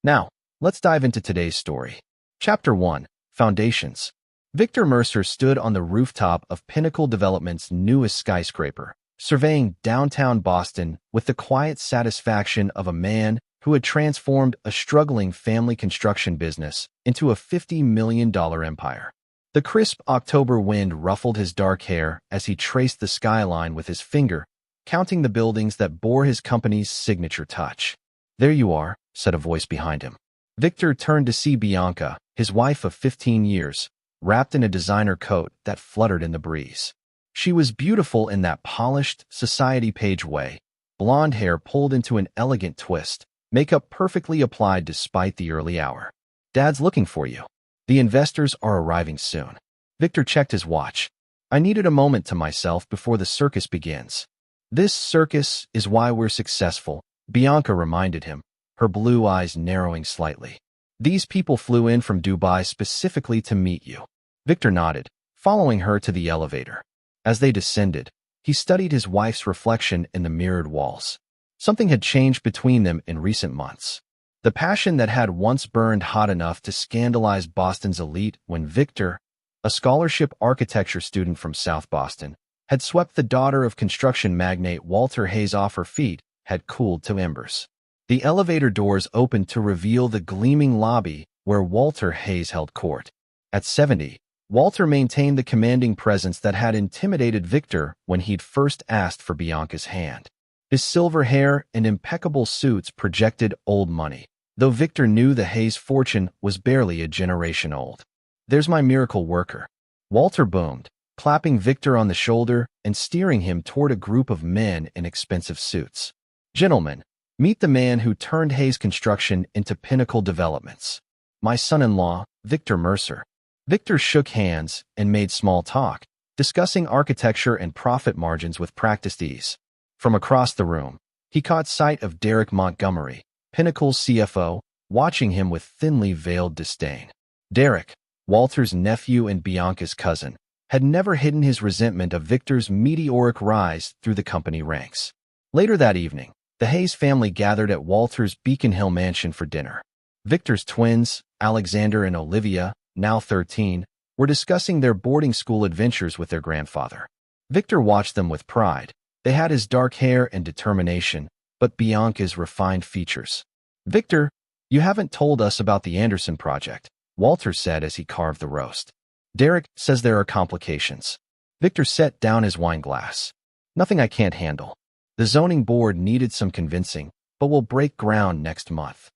Now, let's dive into today's story. Chapter 1. Foundations. Victor Mercer stood on the rooftop of Pinnacle Development's newest skyscraper, surveying downtown Boston with the quiet satisfaction of a man who had transformed a struggling family construction business into a $50 million empire. The crisp October wind ruffled his dark hair as he traced the skyline with his finger, counting the buildings that bore his company's signature touch. "There you are," said a voice behind him. Victor turned to see Bianca, his wife of 15 years, wrapped in a designer coat that fluttered in the breeze. She was beautiful in that polished, society page way, blonde hair pulled into an elegant twist, makeup perfectly applied despite the early hour. "Dad's looking for you. The investors are arriving soon." Victor checked his watch. "I needed a moment to myself before the circus begins." "This circus is why we're successful," Bianca reminded him, her blue eyes narrowing slightly. "These people flew in from Dubai specifically to meet you." Victor nodded, following her to the elevator. As they descended, he studied his wife's reflection in the mirrored walls. Something had changed between them in recent months. The passion that had once burned hot enough to scandalize Boston's elite when Victor, a scholarship architecture student from South Boston, had swept the daughter of construction magnate Walter Hayes off her feet, had cooled to embers. The elevator doors opened to reveal the gleaming lobby where Walter Hayes held court. At 70, Walter maintained the commanding presence that had intimidated Victor when he'd first asked for Bianca's hand. His silver hair and impeccable suits projected old money, though Victor knew the Hayes fortune was barely a generation old. "There's my miracle worker," Walter boomed, clapping Victor on the shoulder and steering him toward a group of men in expensive suits. "Gentlemen, meet the man who turned Hayes Construction into Pinnacle Developments. My son-in-law, Victor Mercer." Victor shook hands and made small talk, discussing architecture and profit margins with practiced ease. From across the room, he caught sight of Derek Montgomery, Pinnacle's CFO, watching him with thinly veiled disdain. Derek, Walter's nephew and Bianca's cousin, had never hidden his resentment of Victor's meteoric rise through the company ranks. Later that evening, the Hayes family gathered at Walter's Beacon Hill mansion for dinner. Victor's twins, Alexander and Olivia, now 13, were discussing their boarding school adventures with their grandfather. Victor watched them with pride. They had his dark hair and determination, but Bianca's refined features. "Victor, you haven't told us about the Anderson project," Walter said as he carved the roast. "Derek says there are complications." Victor set down his wine glass. "Nothing I can't handle. The zoning board needed some convincing, but we'll break ground next month."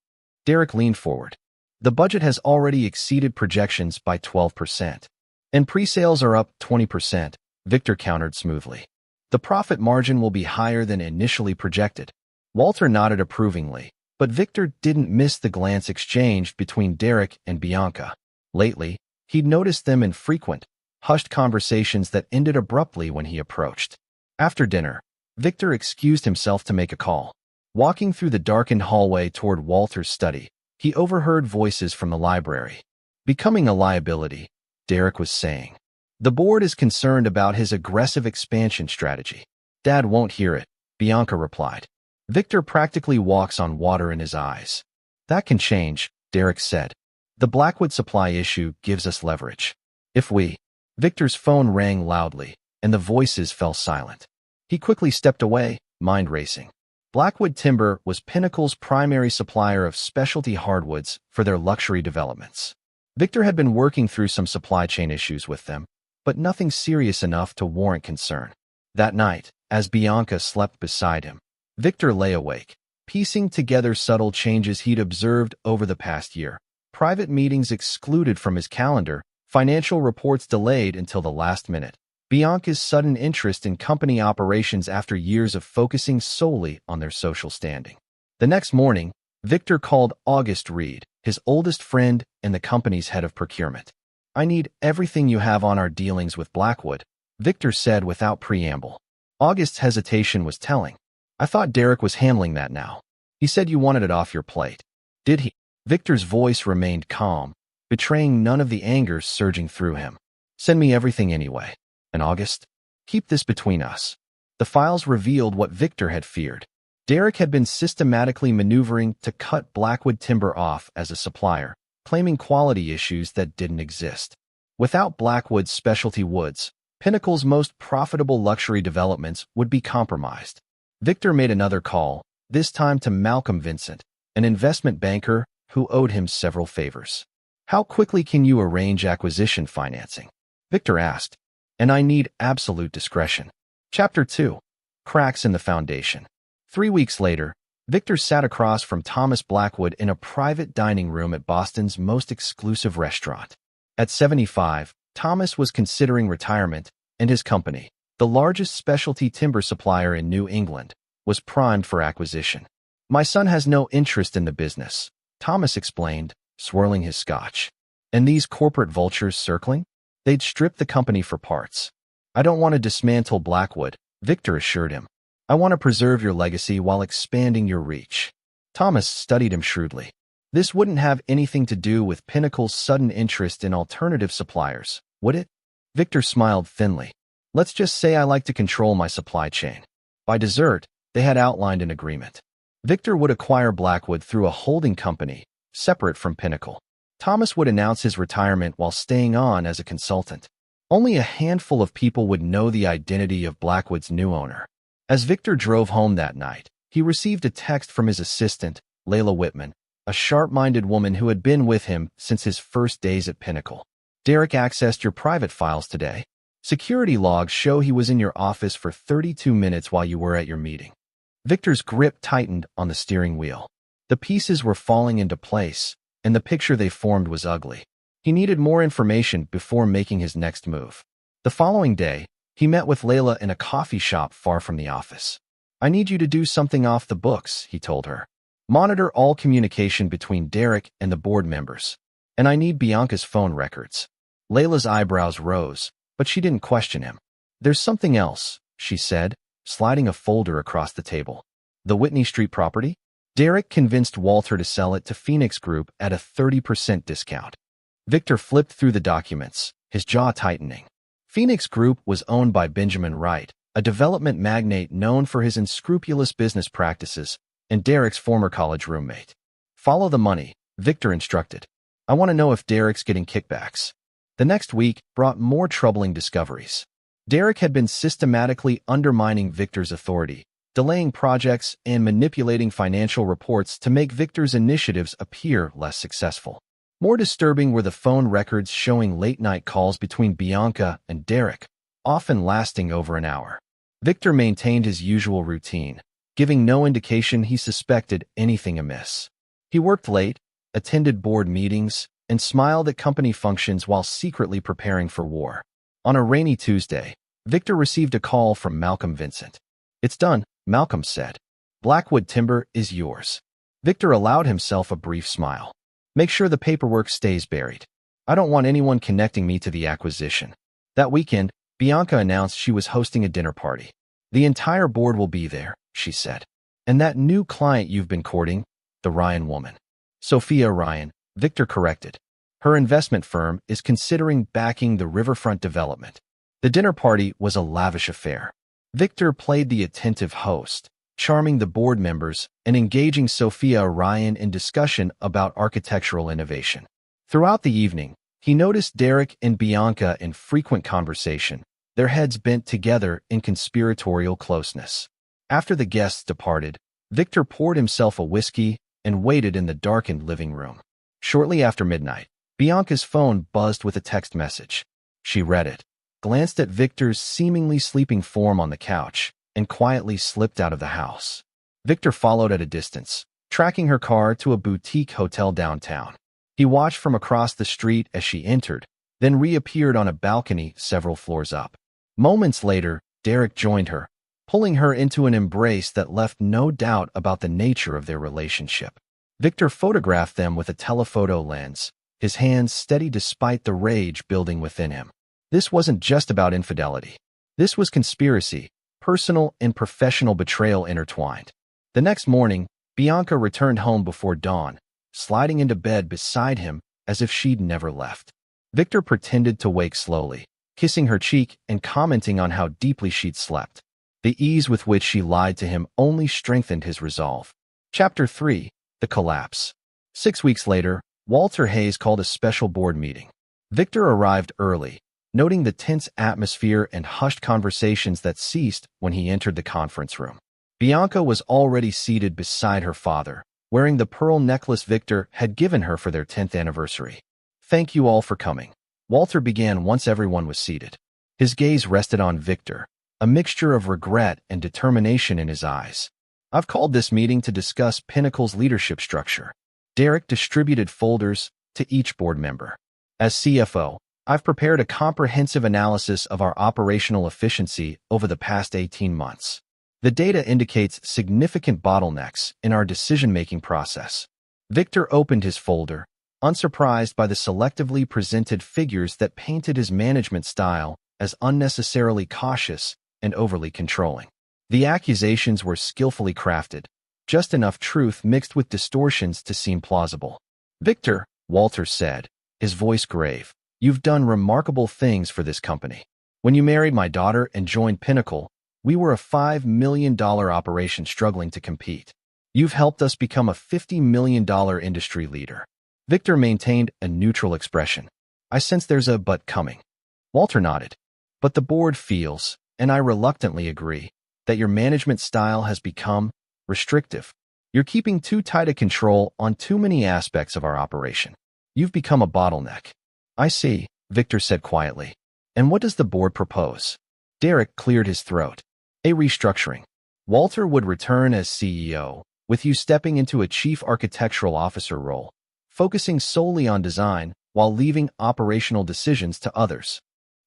Derek leaned forward. "The budget has already exceeded projections by 12%. And pre-sales are up 20%, Victor countered smoothly. "The profit margin will be higher than initially projected." Walter nodded approvingly, but Victor didn't miss the glance exchanged between Derek and Bianca. Lately, he'd noticed them in frequent, hushed conversations that ended abruptly when he approached. After dinner, Victor excused himself to make a call. Walking through the darkened hallway toward Walter's study, he overheard voices from the library. "Becoming a liability," Derek was saying. "The board is concerned about his aggressive expansion strategy." "Dad won't hear it," Bianca replied. Victor practically walks on water in his eyes. "That can change," Derek said. "The Blackwood supply issue gives us leverage. If we—" Victor's phone rang loudly, and the voices fell silent. He quickly stepped away, mind racing. Blackwood Timber was Pinnacle's primary supplier of specialty hardwoods for their luxury developments. Victor had been working through some supply chain issues with them, but nothing serious enough to warrant concern. That night, as Bianca slept beside him, Victor lay awake, piecing together subtle changes he'd observed over the past year. Private meetings excluded from his calendar, financial reports delayed until the last minute. Bianca's sudden interest in company operations after years of focusing solely on their social standing. The next morning, Victor called August Reed, his oldest friend and the company's head of procurement. "I need everything you have on our dealings with Blackwood," Victor said without preamble. August's hesitation was telling. "I thought Derek was handling that now. He said you wanted it off your plate." "Did he?" Victor's voice remained calm, betraying none of the anger surging through him. "Send me everything anyway. And August, keep this between us." The files revealed what Victor had feared. Derek had been systematically maneuvering to cut Blackwood Timber off as a supplier, claiming quality issues that didn't exist. Without Blackwood's specialty woods, Pinnacle's most profitable luxury developments would be compromised. Victor made another call, this time to Malcolm Vincent, an investment banker who owed him several favors. "How quickly can you arrange acquisition financing?" Victor asked. "And I need absolute discretion." Chapter 2. Cracks in the Foundation. 3 weeks later, Victor sat across from Thomas Blackwood in a private dining room at Boston's most exclusive restaurant. At 75, Thomas was considering retirement, and his company, the largest specialty timber supplier in New England, was primed for acquisition. "My son has no interest in the business," Thomas explained, swirling his scotch. "And these corporate vultures circling? They'd strip the company for parts." "I don't want to dismantle Blackwood," Victor assured him. "I want to preserve your legacy while expanding your reach." Thomas studied him shrewdly. "This wouldn't have anything to do with Pinnacle's sudden interest in alternative suppliers, would it?" Victor smiled thinly. "Let's just say I like to control my supply chain." By dessert, they had outlined an agreement. Victor would acquire Blackwood through a holding company, separate from Pinnacle. Thomas would announce his retirement while staying on as a consultant. Only a handful of people would know the identity of Blackwood's new owner. As Victor drove home that night, he received a text from his assistant, Layla Whitman, a sharp-minded woman who had been with him since his first days at Pinnacle. "Derek accessed your private files today. Security logs show he was in your office for 32 minutes while you were at your meeting." Victor's grip tightened on the steering wheel. The pieces were falling into place, and the picture they formed was ugly. He needed more information before making his next move. The following day, he met with Layla in a coffee shop far from the office. "I need you to do something off the books," he told her. "Monitor all communication between Derek and the board members. And I need Bianca's phone records." Layla's eyebrows rose, but she didn't question him. "There's something else," she said, sliding a folder across the table. "The Whitney Street property?" Derek convinced Walter to sell it to Phoenix Group at a 30% discount. Victor flipped through the documents, his jaw tightening. Phoenix Group was owned by Benjamin Wright, a development magnate known for his unscrupulous business practices, and Derek's former college roommate. "Follow the money," Victor instructed. "I want to know if Derek's getting kickbacks." The next week brought more troubling discoveries. Derek had been systematically undermining Victor's authority, delaying projects and manipulating financial reports to make Victor's initiatives appear less successful. More disturbing were the phone records showing late-night calls between Bianca and Derek, often lasting over an hour. Victor maintained his usual routine, giving no indication he suspected anything amiss. He worked late, attended board meetings, and smiled at company functions while secretly preparing for war. On a rainy Tuesday, Victor received a call from Malcolm Vincent. "It's done," Malcolm said. "Blackwood Timber is yours." Victor allowed himself a brief smile. "Make sure the paperwork stays buried. I don't want anyone connecting me to the acquisition." That weekend, Bianca announced she was hosting a dinner party. "The entire board will be there," she said. "And that new client you've been courting, the Ryan woman." "Sophia Ryan," Victor corrected. "Her investment firm is considering backing the riverfront development." The dinner party was a lavish affair. Victor played the attentive host, charming the board members and engaging Sophia Ryan in discussion about architectural innovation. Throughout the evening, he noticed Derek and Bianca in frequent conversation, their heads bent together in conspiratorial closeness. After the guests departed, Victor poured himself a whiskey and waited in the darkened living room. Shortly after midnight, Bianca's phone buzzed with a text message. She read it, glanced at Victor's seemingly sleeping form on the couch, and quietly slipped out of the house. Victor followed at a distance, tracking her car to a boutique hotel downtown. He watched from across the street as she entered, then reappeared on a balcony several floors up. Moments later, Derek joined her, pulling her into an embrace that left no doubt about the nature of their relationship. Victor photographed them with a telephoto lens, his hands steady despite the rage building within him. This wasn't just about infidelity. This was conspiracy, personal and professional betrayal intertwined. The next morning, Bianca returned home before dawn, sliding into bed beside him as if she'd never left. Victor pretended to wake slowly, kissing her cheek and commenting on how deeply she'd slept. The ease with which she lied to him only strengthened his resolve. Chapter 3. The Collapse. 6 weeks later, Walter Hayes called a special board meeting. Victor arrived early, noting the tense atmosphere and hushed conversations that ceased when he entered the conference room. Bianca was already seated beside her father, wearing the pearl necklace Victor had given her for their 10th anniversary. "Thank you all for coming," Walter began once everyone was seated. His gaze rested on Victor, a mixture of regret and determination in his eyes. "I've called this meeting to discuss Pinnacle's leadership structure." Derek distributed folders to each board member. "As CFO, I've prepared a comprehensive analysis of our operational efficiency over the past 18 months. The data indicates significant bottlenecks in our decision-making process." Victor opened his folder, unsurprised by the selectively presented figures that painted his management style as unnecessarily cautious and overly controlling. The accusations were skillfully crafted, just enough truth mixed with distortions to seem plausible. "Victor," Walter said, his voice grave, "you've done remarkable things for this company. When you married my daughter and joined Pinnacle, we were a $5 million operation struggling to compete. You've helped us become a $50 million industry leader." Victor maintained a neutral expression. "I sense there's a but coming." Walter nodded. "But the board feels, and I reluctantly agree, that your management style has become restrictive. You're keeping too tight a control on too many aspects of our operation. You've become a bottleneck." "I see," Victor said quietly. "And what does the board propose?" Derek cleared his throat. "A restructuring. Walter would return as CEO, with you stepping into a chief architectural officer role, focusing solely on design while leaving operational decisions to others."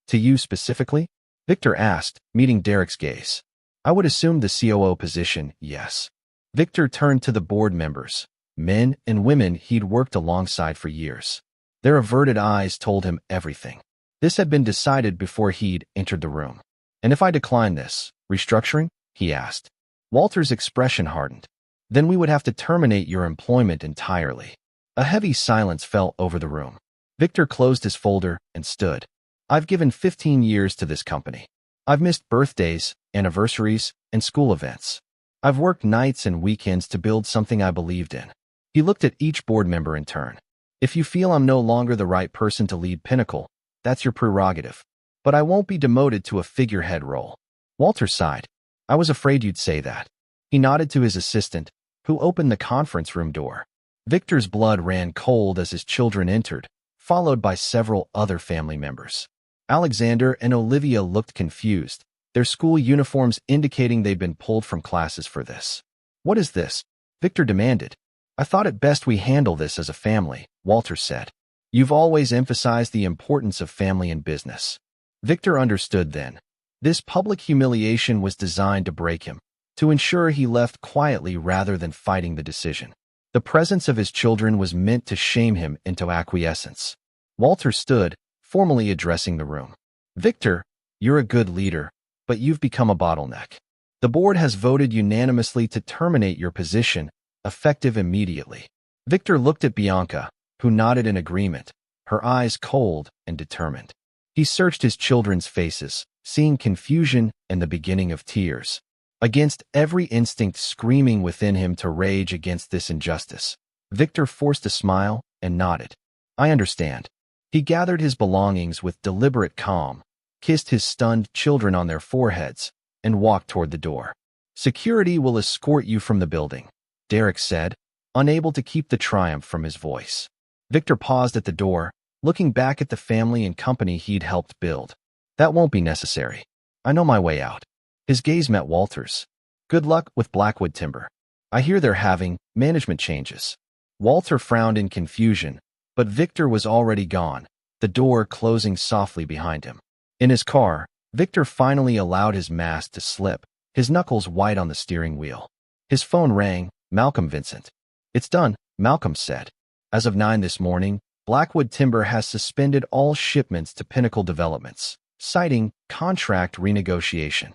"To you specifically?" Victor asked, meeting Derek's gaze. "I would assume the COO position, yes." Victor turned to the board members, men and women he'd worked alongside for years. Their averted eyes told him everything. This had been decided before he'd entered the room. "And if I decline this restructuring?" he asked. Walter's expression hardened. "Then we would have to terminate your employment entirely." A heavy silence fell over the room. Victor closed his folder and stood. "I've given 15 years to this company. I've missed birthdays, anniversaries, and school events. I've worked nights and weekends to build something I believed in." He looked at each board member in turn. "If you feel I'm no longer the right person to lead Pinnacle, that's your prerogative. But I won't be demoted to a figurehead role." Walter sighed. "I was afraid you'd say that." He nodded to his assistant, who opened the conference room door. Victor's blood ran cold as his children entered, followed by several other family members. Alexander and Olivia looked confused, their school uniforms indicating they'd been pulled from classes for this. "What is this?" Victor demanded. "I thought it best we handle this as a family," Walter said. "You've always emphasized the importance of family and business." Victor understood then. This public humiliation was designed to break him, to ensure he left quietly rather than fighting the decision. The presence of his children was meant to shame him into acquiescence. Walter stood, formally addressing the room. "Victor, you're a good leader, but you've become a bottleneck. The board has voted unanimously to terminate your position, effective immediately." Victor looked at Bianca, who nodded in agreement, her eyes cold and determined. He searched his children's faces, seeing confusion and the beginning of tears. Against every instinct screaming within him to rage against this injustice, Victor forced a smile and nodded. "I understand." He gathered his belongings with deliberate calm, kissed his stunned children on their foreheads, and walked toward the door. "Security will escort you from the building," Derek said, unable to keep the triumph from his voice. Victor paused at the door, looking back at the family and company he'd helped build. "That won't be necessary. I know my way out." His gaze met Walter's. "Good luck with Blackwood Timber. I hear they're having management changes." Walter frowned in confusion, but Victor was already gone, the door closing softly behind him. In his car, Victor finally allowed his mask to slip, his knuckles white on the steering wheel. His phone rang. Malcolm Vincent. "It's done," Malcolm said. "As of 9 this morning, Blackwood Timber has suspended all shipments to Pinnacle Developments, citing contract renegotiation."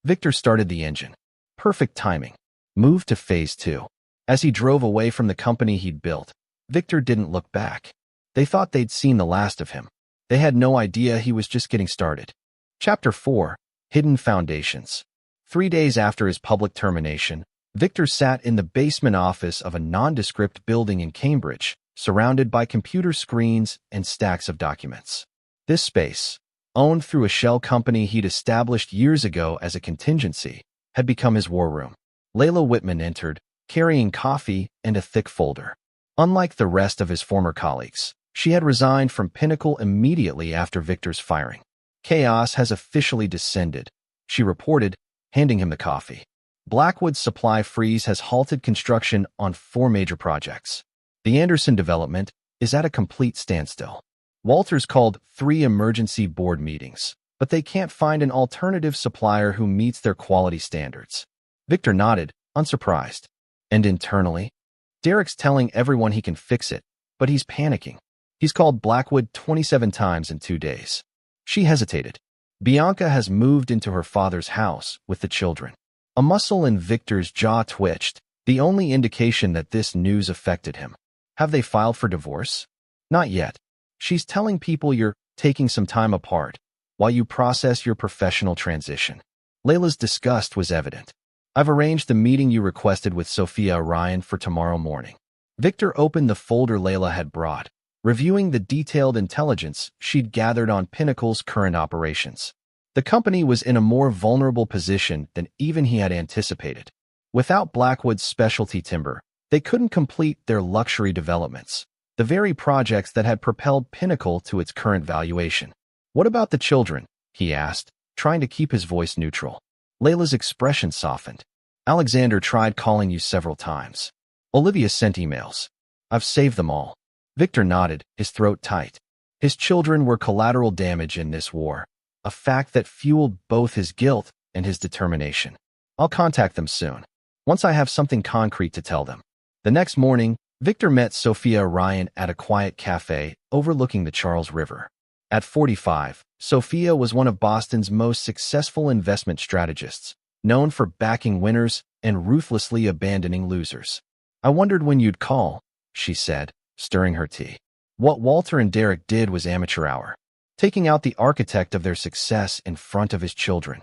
Victor started the engine. Perfect timing. Moved to Phase 2. As he drove away from the company he'd built, Victor didn't look back. They thought they'd seen the last of him. They had no idea he was just getting started. Chapter 4. Hidden Foundations. 3 days after his public termination, Victor sat in the basement office of a nondescript building in Cambridge, surrounded by computer screens and stacks of documents. This space, owned through a shell company he'd established years ago as a contingency, had become his war room. Layla Whitman entered, carrying coffee and a thick folder. Unlike the rest of his former colleagues, she had resigned from Pinnacle immediately after Victor's firing. "Chaos has officially descended," she reported, handing him the coffee. "Blackwood's supply freeze has halted construction on 4 major projects. The Anderson development is at a complete standstill. Walters called 3 emergency board meetings, but they can't find an alternative supplier who meets their quality standards." Victor nodded, unsurprised. "And internally? Derek's telling everyone he can fix it, but he's panicking. He's called Blackwood 27 times in 2 days." She hesitated. Bianca has moved into her father's house with the children. A muscle in Victor's jaw twitched, the only indication that this news affected him. "Have they filed for divorce?" "Not yet. She's telling people you're taking some time apart while you process your professional transition." Layla's disgust was evident. "I've arranged the meeting you requested with Sophia Orion for tomorrow morning." Victor opened the folder Layla had brought, reviewing the detailed intelligence she'd gathered on Pinnacle's current operations. The company was in a more vulnerable position than even he had anticipated. Without Blackwood's specialty timber, they couldn't complete their luxury developments, the very projects that had propelled Pinnacle to its current valuation. "What about the children?" he asked, trying to keep his voice neutral. Layla's expression softened. "Alexander tried calling you several times. Olivia sent emails. I've saved them all." Victor nodded, his throat tight. His children were collateral damage in this war, a fact that fueled both his guilt and his determination. "I'll contact them soon, once I have something concrete to tell them." The next morning, Victor met Sophia Orion at a quiet cafe overlooking the Charles River. At 45, Sophia was one of Boston's most successful investment strategists, known for backing winners and ruthlessly abandoning losers. "I wondered when you'd call," she said, stirring her tea. "What Walter and Derek did was amateur hour, taking out the architect of their success in front of his children."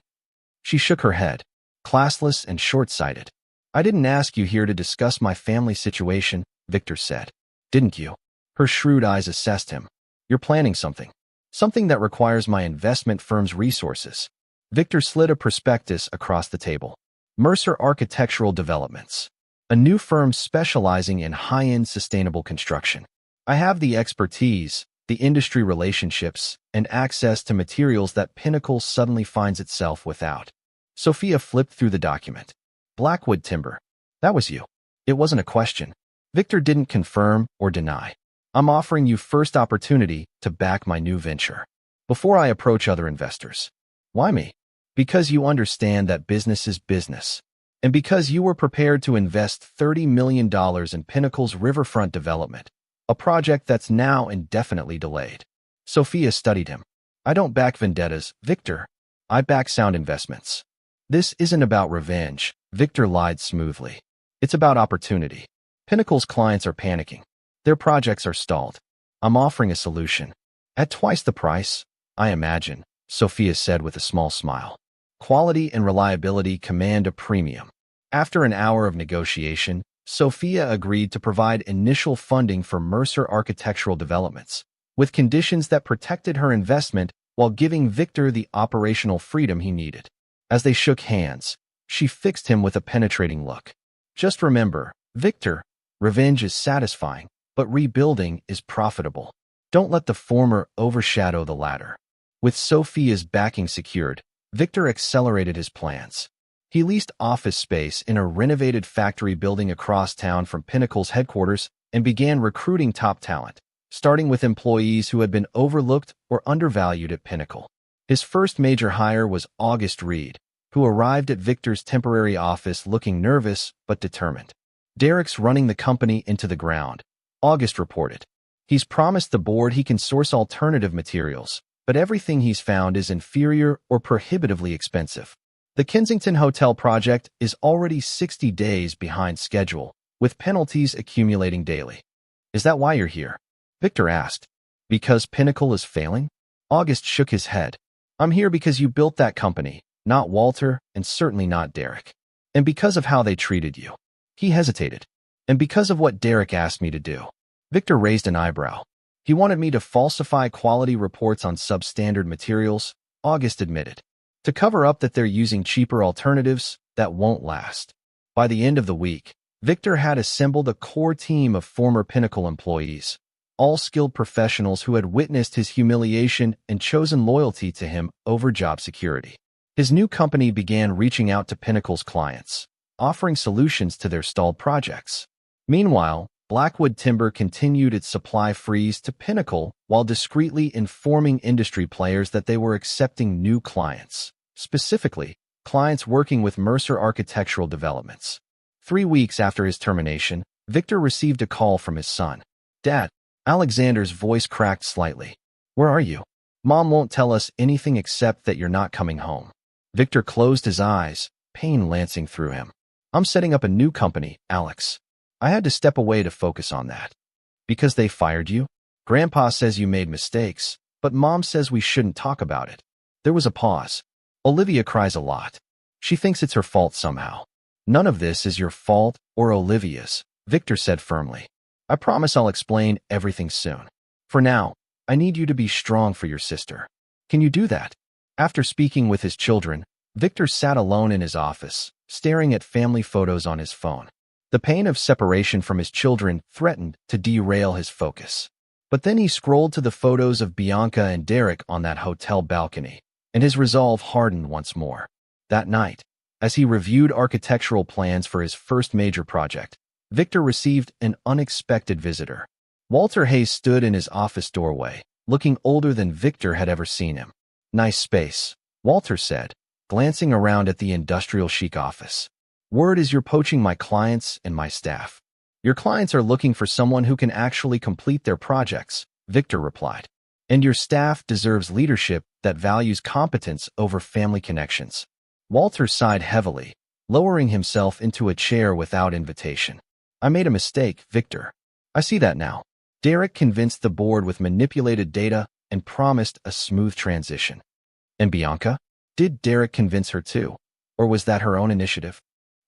She shook her head, classless and short-sighted. "I didn't ask you here to discuss my family situation," Victor said. "Didn't you?" Her shrewd eyes assessed him. "You're planning something. Something that requires my investment firm's resources." Victor slid a prospectus across the table. "Mercer Architectural Developments, a new firm specializing in high-end sustainable construction. I have the expertise, the industry relationships, and access to materials that Pinnacle suddenly finds itself without." Sophia flipped through the document. "Blackwood timber. That was you." It wasn't a question. Victor didn't confirm or deny. "I'm offering you first opportunity to back my new venture, before I approach other investors." "Why me?" "Because you understand that business is business, and because you were prepared to invest $30 million in Pinnacle's riverfront development, a project that's now indefinitely delayed." Sophia studied him. "I don't back vendettas, Victor. I back sound investments." "This isn't about revenge," Victor lied smoothly. "It's about opportunity. Pinnacle's clients are panicking. Their projects are stalled. I'm offering a solution. At twice the price, I imagine," Sophia said with a small smile. "Quality and reliability command a premium." After an hour of negotiation, Sophia agreed to provide initial funding for Mercer Architectural Developments, with conditions that protected her investment while giving Victor the operational freedom he needed. As they shook hands, she fixed him with a penetrating look. "Just remember, Victor, revenge is satisfying, but rebuilding is profitable. Don't let the former overshadow the latter." With Sophia's backing secured, Victor accelerated his plans. He leased office space in a renovated factory building across town from Pinnacle's headquarters and began recruiting top talent, starting with employees who had been overlooked or undervalued at Pinnacle. His first major hire was August Reed, who arrived at Victor's temporary office looking nervous but determined. "Derek's running the company into the ground," August reported. "He's promised the board he can source alternative materials, but everything he's found is inferior or prohibitively expensive. The Kensington Hotel project is already 60 days behind schedule, with penalties accumulating daily." "Is that why you're here?" Victor asked. "Because Pinnacle is failing?" August shook his head. "I'm here because you built that company, Not Walter, and certainly not Derek. And because of how they treated you. He hesitated. And because of what Derek asked me to do. Victor raised an eyebrow. He wanted me to falsify quality reports on substandard materials, August admitted. To cover up that they're using cheaper alternatives that won't last. By the end of the week, Victor had assembled a core team of former Pinnacle employees, all skilled professionals who had witnessed his humiliation and chosen loyalty to him over job security. His new company began reaching out to Pinnacle's clients, offering solutions to their stalled projects. Meanwhile, Blackwood Timber continued its supply freeze to Pinnacle while discreetly informing industry players that they were accepting new clients, specifically, clients working with Mercer Architectural Developments. 3 weeks after his termination, Victor received a call from his son. "Dad." Alexander's voice cracked slightly. "Where are you?" "Mom won't tell us anything except that you're not coming home." Victor closed his eyes, pain lancing through him. "I'm setting up a new company, Alex. I had to step away to focus on that." "Because they fired you?" "Grandpa says you made mistakes, but Mom says we shouldn't talk about it." There was a pause. "Olivia cries a lot. She thinks it's her fault somehow." "None of this is your fault or Olivia's," Victor said firmly. "I promise I'll explain everything soon. For now, I need you to be strong for your sister. Can you do that?" After speaking with his children, Victor sat alone in his office, staring at family photos on his phone. The pain of separation from his children threatened to derail his focus. But then he scrolled to the photos of Bianca and Derek on that hotel balcony, and his resolve hardened once more. That night, as he reviewed architectural plans for his first major project, Victor received an unexpected visitor. Walter Hayes stood in his office doorway, looking older than Victor had ever seen him. "Nice space," Walter said, glancing around at the industrial chic office. "Word is you're poaching my clients and my staff." "Your clients are looking for someone who can actually complete their projects," Victor replied. "And your staff deserves leadership that values competence over family connections." Walter sighed heavily, lowering himself into a chair without invitation. "I made a mistake, Victor. I see that now." Derek convinced the board with manipulated data and promised a smooth transition. And Bianca? Did Derek convince her too? Or was that her own initiative?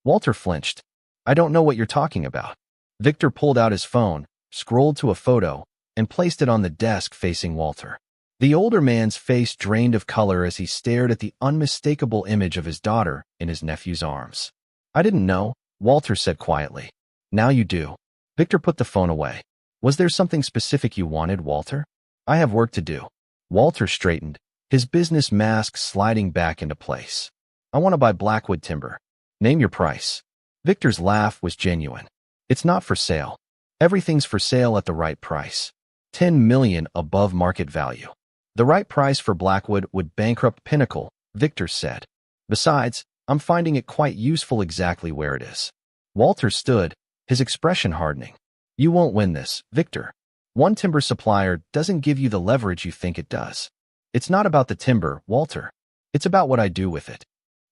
Walter flinched. "I don't know what you're talking about." Victor pulled out his phone, scrolled to a photo, and placed it on the desk facing Walter. The older man's face drained of color as he stared at the unmistakable image of his daughter in his nephew's arms. "I didn't know," Walter said quietly. "Now you do." Victor put the phone away. "Was there something specific you wanted, Walter?" "I have work to do." Walter straightened, his business mask sliding back into place. "I want to buy Blackwood Timber." "Name your price." Victor's laugh was genuine. "It's not for sale. Everything's for sale at the right price. 10 million above market value." "The right price for Blackwood would bankrupt Pinnacle," Victor said. "Besides, I'm finding it quite useful exactly where it is." Walter stood, his expression hardening. "You won't win this, Victor. One timber supplier doesn't give you the leverage you think it does. It's not about the timber, Walter. It's about what I do with it."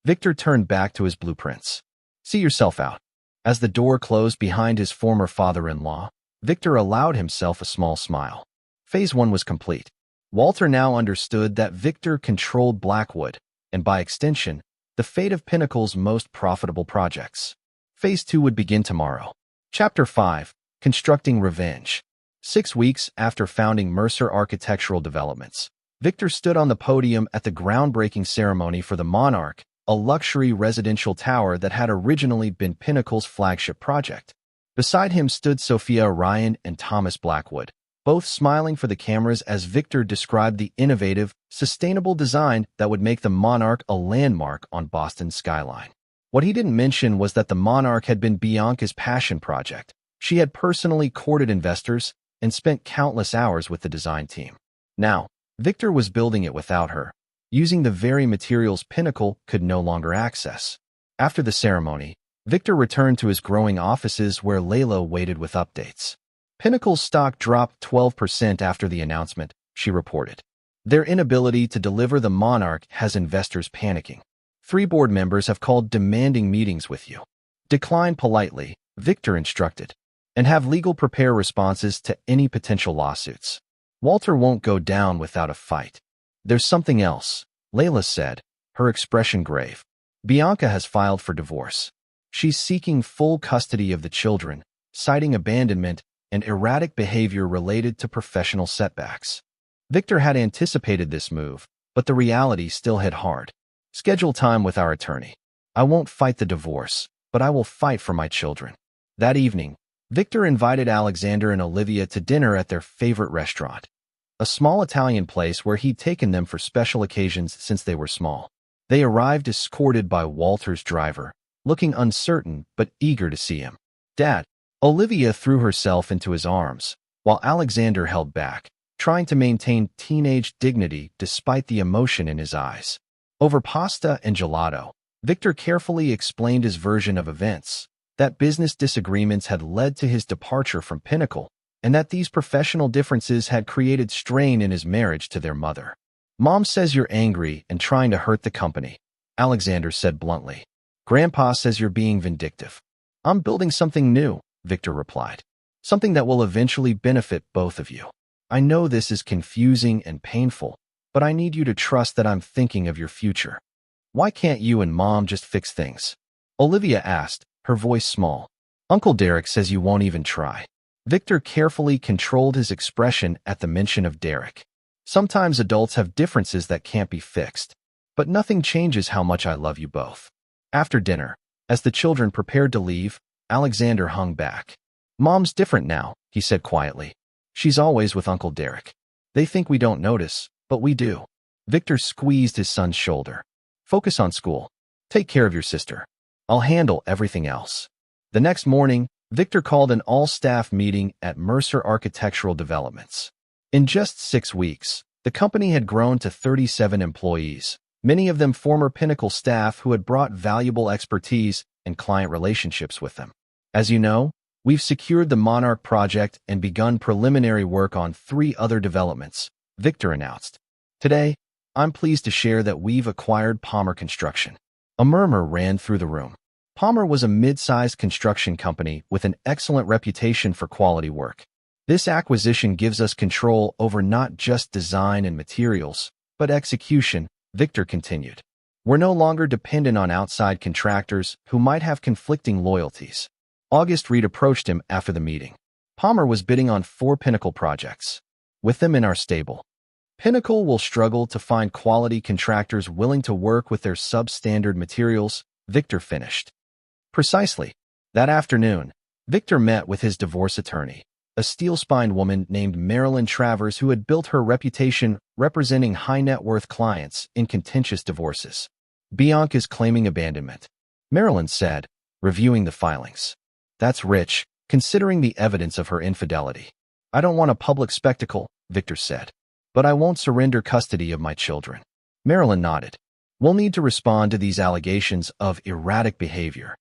Victor turned back to his blueprints. "See yourself out." As the door closed behind his former father-in-law, Victor allowed himself a small smile. Phase 1 was complete. Walter now understood that Victor controlled Blackwood, and by extension, the fate of Pinnacle's most profitable projects. Phase 2 would begin tomorrow. Chapter 5, Constructing Revenge. 6 weeks after founding Mercer Architectural Developments, Victor stood on the podium at the groundbreaking ceremony for the Monarch, a luxury residential tower that had originally been Pinnacle's flagship project. Beside him stood Sophia Ryan and Thomas Blackwood, both smiling for the cameras as Victor described the innovative, sustainable design that would make the Monarch a landmark on Boston's skyline. What he didn't mention was that the Monarch had been Bianca's passion project. She had personally courted investors and spent countless hours with the design team. Now, Victor was building it without her, using the very materials Pinnacle could no longer access. After the ceremony, Victor returned to his growing offices where Layla waited with updates. Pinnacle's stock dropped 12% after the announcement, she reported. Their inability to deliver the Monarch has investors panicking. 3 board members have called demanding meetings with you. Decline politely, Victor instructed, and have legal prepare responses to any potential lawsuits. Walter won't go down without a fight. There's something else, Layla said, her expression grave. Bianca has filed for divorce. She's seeking full custody of the children, citing abandonment and erratic behavior related to professional setbacks. Victor had anticipated this move, but the reality still hit hard. Schedule time with our attorney. I won't fight the divorce, but I will fight for my children. That evening, Victor invited Alexander and Olivia to dinner at their favorite restaurant, a small Italian place where he'd taken them for special occasions since they were small. They arrived escorted by Walter's driver, looking uncertain but eager to see him. "Dad." Olivia threw herself into his arms, while Alexander held back, trying to maintain teenage dignity despite the emotion in his eyes. Over pasta and gelato, Victor carefully explained his version of events, that business disagreements had led to his departure from Pinnacle, and that these professional differences had created strain in his marriage to their mother. "Mom says you're angry and trying to hurt the company," Alexander said bluntly. "Grandpa says you're being vindictive." "I'm building something new," Victor replied. "Something that will eventually benefit both of you. I know this is confusing and painful, but I need you to trust that I'm thinking of your future." "Why can't you and Mom just fix things?" Olivia asked, her voice small. "Uncle Derek says you won't even try." Victor carefully controlled his expression at the mention of Derek. "Sometimes adults have differences that can't be fixed, but nothing changes how much I love you both." After dinner, as the children prepared to leave, Alexander hung back. "Mom's different now," he said quietly. "She's always with Uncle Derek. They think we don't notice, but we do." Victor squeezed his son's shoulder. "Focus on school. Take care of your sister. I'll handle everything else." The next morning, Victor called an all-staff meeting at Mercer Architectural Developments. In just 6 weeks, the company had grown to 37 employees, many of them former Pinnacle staff who had brought valuable expertise and client relationships with them. "As you know, we've secured the Monarch project and begun preliminary work on 3 other developments," Victor announced. "Today, I'm pleased to share that we've acquired Palmer Construction." A murmur ran through the room. Palmer was a mid-sized construction company with an excellent reputation for quality work. "This acquisition gives us control over not just design and materials, but execution," Victor continued. "We're no longer dependent on outside contractors who might have conflicting loyalties." August Reed approached him after the meeting. "Palmer was bidding on 4 Pinnacle projects. With them in our stable, Pinnacle will struggle to find quality contractors willing to work with their substandard materials," Victor finished. Precisely. That afternoon, Victor met with his divorce attorney, a steel-spined woman named Marilyn Travers who had built her reputation representing high-net-worth clients in contentious divorces. "Bianca's claiming abandonment," Marilyn said, reviewing the filings. "That's rich, considering the evidence of her infidelity." "I don't want a public spectacle," Victor said, "but I won't surrender custody of my children." Marilyn nodded. "We'll need to respond to these allegations of erratic behavior.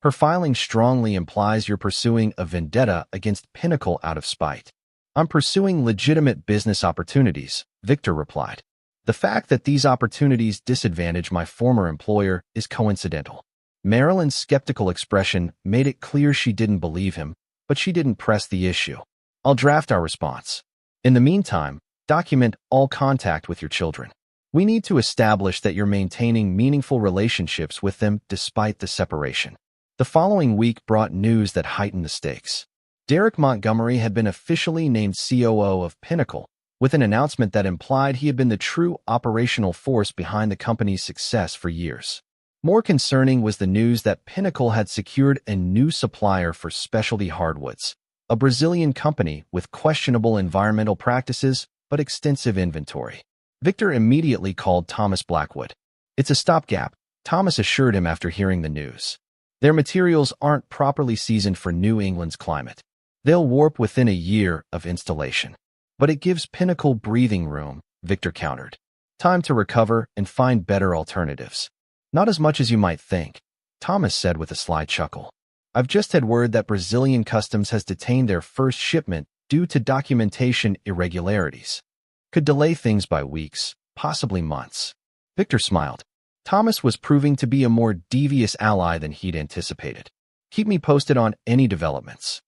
Her filing strongly implies you're pursuing a vendetta against Pinnacle out of spite." "I'm pursuing legitimate business opportunities," Victor replied. "The fact that these opportunities disadvantage my former employer is coincidental." Marilyn's skeptical expression made it clear she didn't believe him, but she didn't press the issue. "I'll draft our response. In the meantime, document all contact with your children. We need to establish that you're maintaining meaningful relationships with them despite the separation." The following week brought news that heightened the stakes. Derek Montgomery had been officially named COO of Pinnacle, with an announcement that implied he had been the true operational force behind the company's success for years. More concerning was the news that Pinnacle had secured a new supplier for specialty hardwoods, a Brazilian company with questionable environmental practices but extensive inventory. Victor immediately called Thomas Blackwood. "It's a stopgap," Thomas assured him after hearing the news. "Their materials aren't properly seasoned for New England's climate. They'll warp within a year of installation." "But it gives Pinnacle breathing room," Victor countered. "Time to recover and find better alternatives." "Not as much as you might think," Thomas said with a sly chuckle. "I've just had word that Brazilian Customs has detained their first shipment due to documentation irregularities. Could delay things by weeks, possibly months." Victor smiled. Thomas was proving to be a more devious ally than he'd anticipated. "Keep me posted on any developments."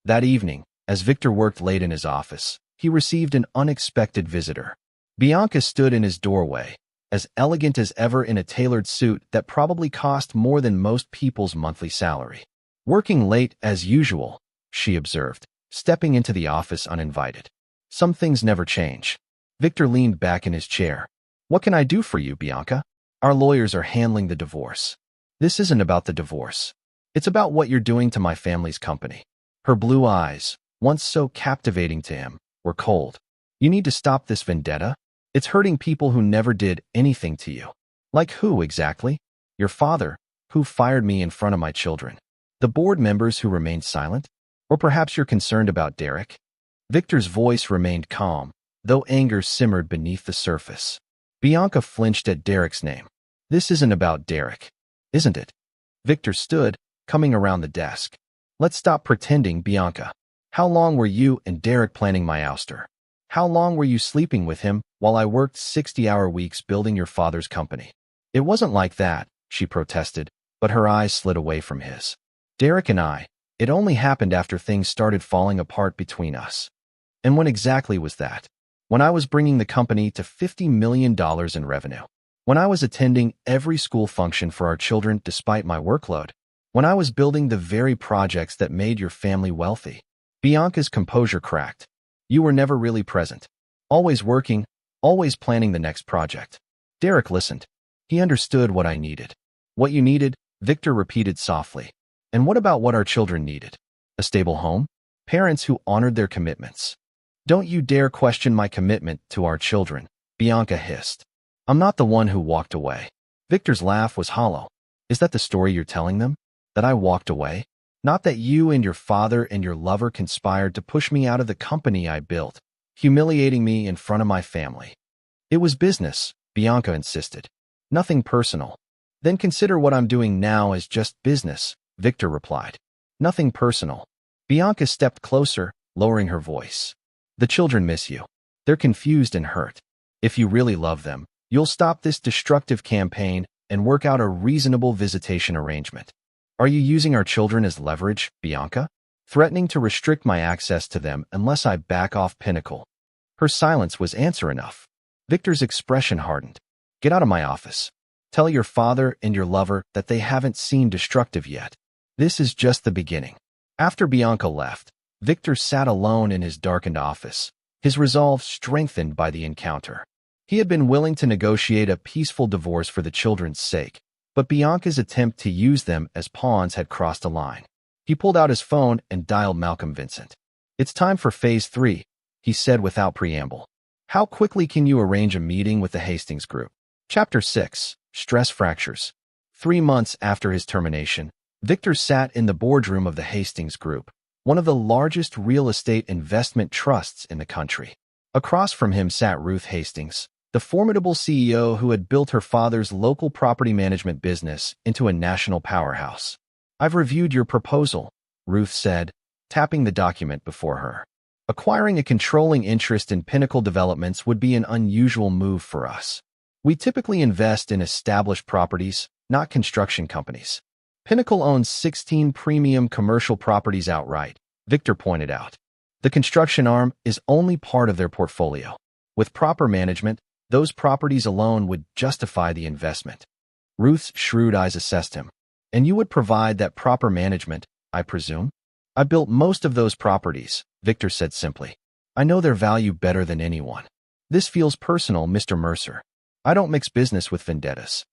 That evening, as Victor worked late in his office, he received an unexpected visitor. Bianca stood in his doorway, as elegant as ever in a tailored suit that probably cost more than most people's monthly salary. "Working late as usual," she observed, stepping into the office uninvited. "Some things never change." Victor leaned back in his chair. "What can I do for you, Bianca? Our lawyers are handling the divorce." "This isn't about the divorce. It's about what you're doing to my family's company." Her blue eyes, once so captivating to him, were cold. "You need to stop this vendetta. It's hurting people who never did anything to you." "Like who, exactly?" "Your father, who fired me in front of my children. The board members who remained silent? Or perhaps you're concerned about Derek?" Victor's voice remained calm, though anger simmered beneath the surface. Bianca flinched at Derek's name. "This isn't about Derek, isn't it?" Victor stood, coming around the desk. "Let's stop pretending, Bianca. How long were you and Derek planning my ouster? How long were you sleeping with him while I worked 60-hour weeks building your father's company?" "It wasn't like that," she protested, but her eyes slid away from his. "Derek and it only happened after things started falling apart between us." "And when exactly was that?" "When I was bringing the company to $50 million in revenue. When I was attending every school function for our children despite my workload. When I was building the very projects that made your family wealthy." Bianca's composure cracked. "You were never really present. Always working, always planning the next project." Derek listened. He understood what I needed. "What you needed," Victor repeated softly. "And what about what our children needed? A stable home? Parents who honored their commitments." "Don't you dare question my commitment to our children," Bianca hissed. "I'm not the one who walked away." Victor's laugh was hollow. "Is that the story you're telling them? That I walked away? Not that you and your father and your lover conspired to push me out of the company I built, humiliating me in front of my family." "It was business," Bianca insisted. "Nothing personal." "Then consider what I'm doing now as just business," Victor replied. "Nothing personal." Bianca stepped closer, lowering her voice. "The children miss you. They're confused and hurt. If you really love them, you'll stop this destructive campaign and work out a reasonable visitation arrangement." "Are you using our children as leverage, Bianca? Threatening to restrict my access to them unless I back off Pinnacle?" Her silence was answer enough. Victor's expression hardened. "Get out of my office. Tell your father and your lover that they haven't seen destructive yet. This is just the beginning." After Bianca left, Victor sat alone in his darkened office, his resolve strengthened by the encounter. He had been willing to negotiate a peaceful divorce for the children's sake, but Bianca's attempt to use them as pawns had crossed a line. He pulled out his phone and dialed Malcolm Vincent. "It's time for Phase 3, he said without preamble. "How quickly can you arrange a meeting with the Hastings Group?" Chapter 6. Stress Fractures. 3 months after his termination, Victor sat in the boardroom of the Hastings Group, one of the largest real estate investment trusts in the country. Across from him sat Ruth Hastings, the formidable CEO who had built her father's local property management business into a national powerhouse. "I've reviewed your proposal," Ruth said, tapping the document before her. "Acquiring a controlling interest in Pinnacle Developments would be an unusual move for us. We typically invest in established properties, not construction companies." "Pinnacle owns 16 premium commercial properties outright," Victor pointed out. "The construction arm is only part of their portfolio. With proper management, those properties alone would justify the investment." Ruth's shrewd eyes assessed him. "And you would provide that proper management, I presume?" "I built most of those properties," Victor said simply. "I know their value better than anyone." "This feels personal, Mr. Mercer. I don't mix business with vendettas."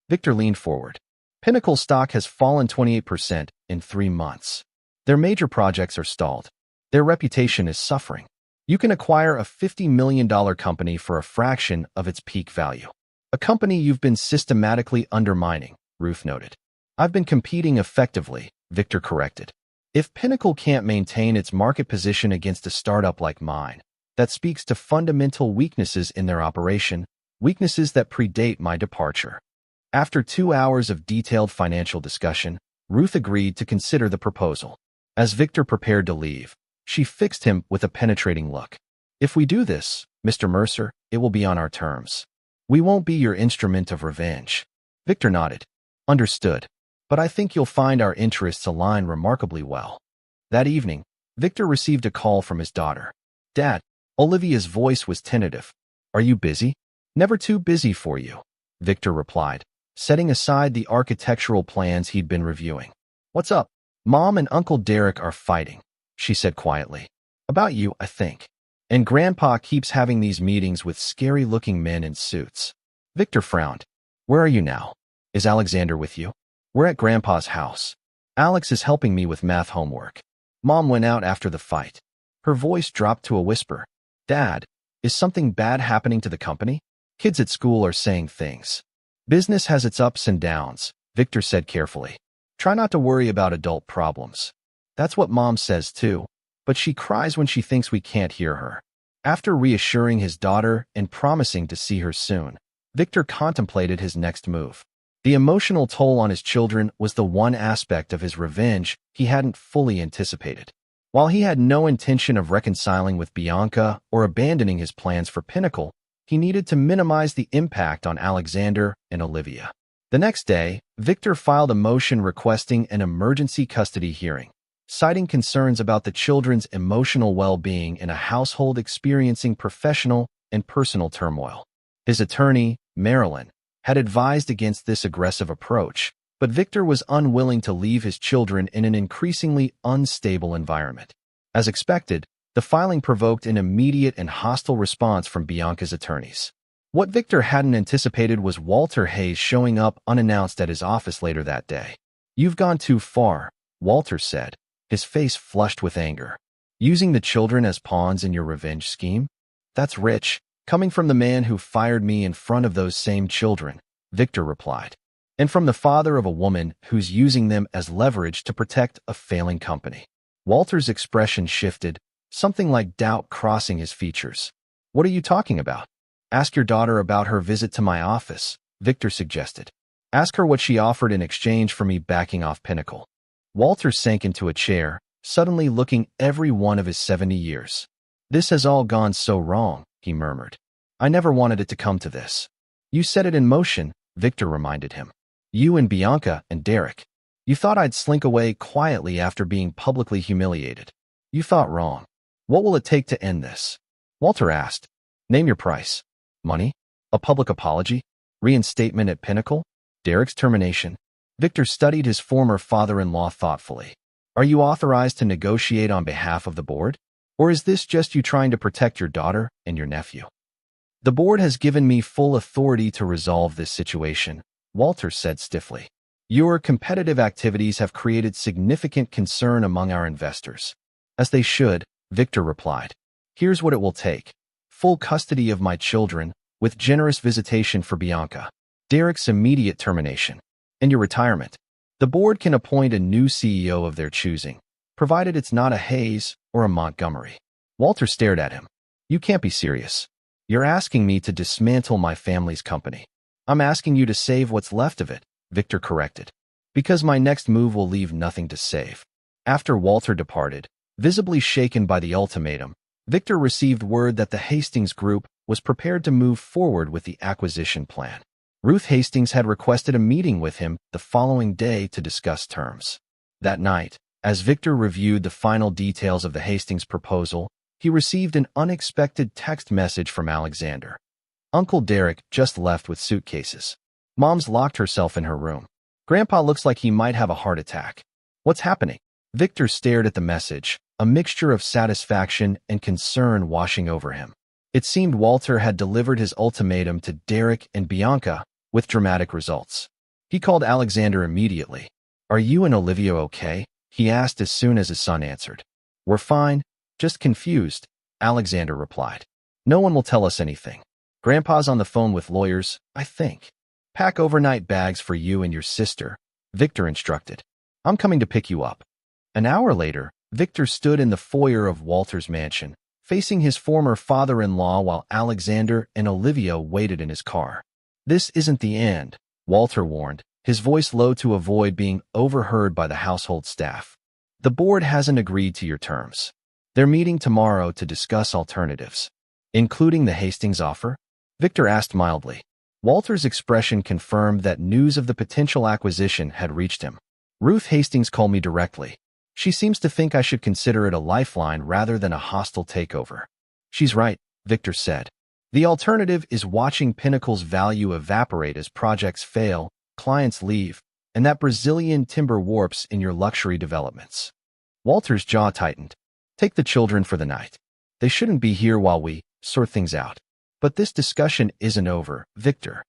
Victor leaned forward. "Pinnacle stock has fallen 28% in 3 months. Their major projects are stalled. Their reputation is suffering. You can acquire a $50 million company for a fraction of its peak value. A company you've been systematically undermining," Ruth noted. "I've been competing effectively," Victor corrected. "If Pinnacle can't maintain its market position against a startup like mine, that speaks to fundamental weaknesses in their operation, weaknesses that predate my departure." After 2 hours of detailed financial discussion, Ruth agreed to consider the proposal. As Victor prepared to leave, she fixed him with a penetrating look. "If we do this, Mr. Mercer, it will be on our terms. We won't be your instrument of revenge." Victor nodded. "Understood. But I think you'll find our interests align remarkably well." That evening, Victor received a call from his daughter. "Dad," Olivia's voice was tentative. "Are you busy?" "Never too busy for you," Victor replied, setting aside the architectural plans he'd been reviewing. What's up? Mom and Uncle Derek are fighting, she said quietly. About you, I think. And Grandpa keeps having these meetings with scary-looking men in suits. Victor frowned. Where are you now? Is Alexander with you? We're at Grandpa's house. Alex is helping me with math homework. Mom went out after the fight. Her voice dropped to a whisper. Dad, is something bad happening to the company? Kids at school are saying things. Business has its ups and downs, Victor said carefully. Try not to worry about adult problems. That's what Mom says too, but she cries when she thinks we can't hear her. After reassuring his daughter and promising to see her soon, Victor contemplated his next move. The emotional toll on his children was the one aspect of his revenge he hadn't fully anticipated. While he had no intention of reconciling with Bianca or abandoning his plans for Pinnacle, he needed to minimize the impact on Alexander and Olivia. The next day, Victor filed a motion requesting an emergency custody hearing, citing concerns about the children's emotional well-being in a household experiencing professional and personal turmoil. His attorney, Marilyn, had advised against this aggressive approach, but Victor was unwilling to leave his children in an increasingly unstable environment. As expected, the filing provoked an immediate and hostile response from Bianca's attorneys. What Victor hadn't anticipated was Walter Hayes showing up unannounced at his office later that day. You've gone too far, Walter said, his face flushed with anger. Using the children as pawns in your revenge scheme? That's rich, coming from the man who fired me in front of those same children, Victor replied. And from the father of a woman who's using them as leverage to protect a failing company. Walter's expression shifted, something like doubt crossing his features. What are you talking about? Ask your daughter about her visit to my office, Victor suggested. Ask her what she offered in exchange for me backing off Pinnacle. Walter sank into a chair, suddenly looking every one of his 70 years. This has all gone so wrong, he murmured. I never wanted it to come to this. You set it in motion, Victor reminded him. You and Bianca and Derek. You thought I'd slink away quietly after being publicly humiliated. You thought wrong. What will it take to end this? Walter asked. Name your price. Money? A public apology? Reinstatement at Pinnacle? Derek's termination? Victor studied his former father-in-law thoughtfully. Are you authorized to negotiate on behalf of the board? Or is this just you trying to protect your daughter and your nephew? The board has given me full authority to resolve this situation, Walter said stiffly. Your competitive activities have created significant concern among our investors. As they should, Victor replied. Here's what it will take. Full custody of my children, with generous visitation for Bianca. Derek's immediate termination. And your retirement. The board can appoint a new CEO of their choosing, provided it's not a Hayes or a Montgomery. Walter stared at him. You can't be serious. You're asking me to dismantle my family's company. I'm asking you to save what's left of it, Victor corrected. Because my next move will leave nothing to save. After Walter departed, visibly shaken by the ultimatum, Victor received word that the Hastings Group was prepared to move forward with the acquisition plan. Ruth Hastings had requested a meeting with him the following day to discuss terms. That night, as Victor reviewed the final details of the Hastings proposal, he received an unexpected text message from Alexander. Uncle Derek just left with suitcases. Mom's locked herself in her room. Grandpa looks like he might have a heart attack. What's happening? Victor stared at the message, a mixture of satisfaction and concern washing over him. It seemed Walter had delivered his ultimatum to Derek and Bianca with dramatic results. He called Alexander immediately. Are you and Olivia okay? He asked as soon as his son answered. We're fine, just confused, Alexander replied. No one will tell us anything. Grandpa's on the phone with lawyers, I think. Pack overnight bags for you and your sister, Victor instructed. I'm coming to pick you up. An hour later, Victor stood in the foyer of Walter's mansion, facing his former father-in-law while Alexander and Olivia waited in his car. This isn't the end, Walter warned, his voice low to avoid being overheard by the household staff. The board hasn't agreed to your terms. They're meeting tomorrow to discuss alternatives. Including the Hastings offer? Victor asked mildly. Walter's expression confirmed that news of the potential acquisition had reached him. Ruth Hastings called me directly. She seems to think I should consider it a lifeline rather than a hostile takeover. She's right, Victor said. The alternative is watching Pinnacle's value evaporate as projects fail, clients leave, and that Brazilian timber warps in your luxury developments. Walter's jaw tightened. Take the children for the night. They shouldn't be here while we sort things out. But this discussion isn't over, Victor.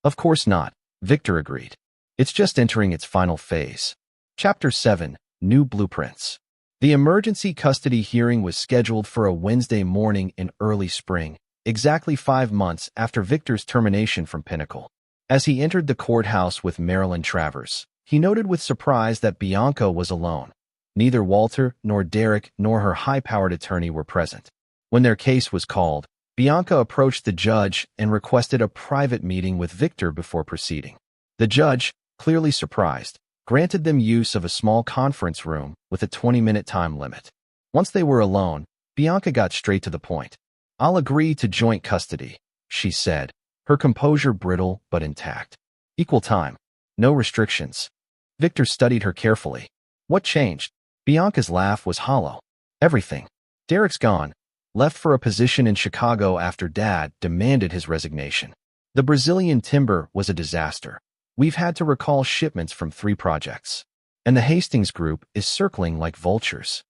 Of course not, Victor agreed. It's just entering its final phase. Chapter 7, New Blueprints. The emergency custody hearing was scheduled for a Wednesday morning in early spring, exactly 5 months after Victor's termination from Pinnacle. As he entered the courthouse with Marilyn Travers, he noted with surprise that Bianca was alone. Neither Walter nor Derek nor her high-powered attorney were present. When their case was called, Bianca approached the judge and requested a private meeting with Victor before proceeding. The judge, clearly surprised, granted them use of a small conference room with a 20-minute time limit. Once they were alone, Bianca got straight to the point. "I'll agree to joint custody," she said, her composure brittle but intact. "Equal time. No restrictions." Victor studied her carefully. What changed? Bianca's laugh was hollow. Everything. Derek's gone. Left for a position in Chicago after Dad demanded his resignation. The Brazilian timber was a disaster. We've had to recall shipments from 3 projects. And the Hastings group is circling like vultures.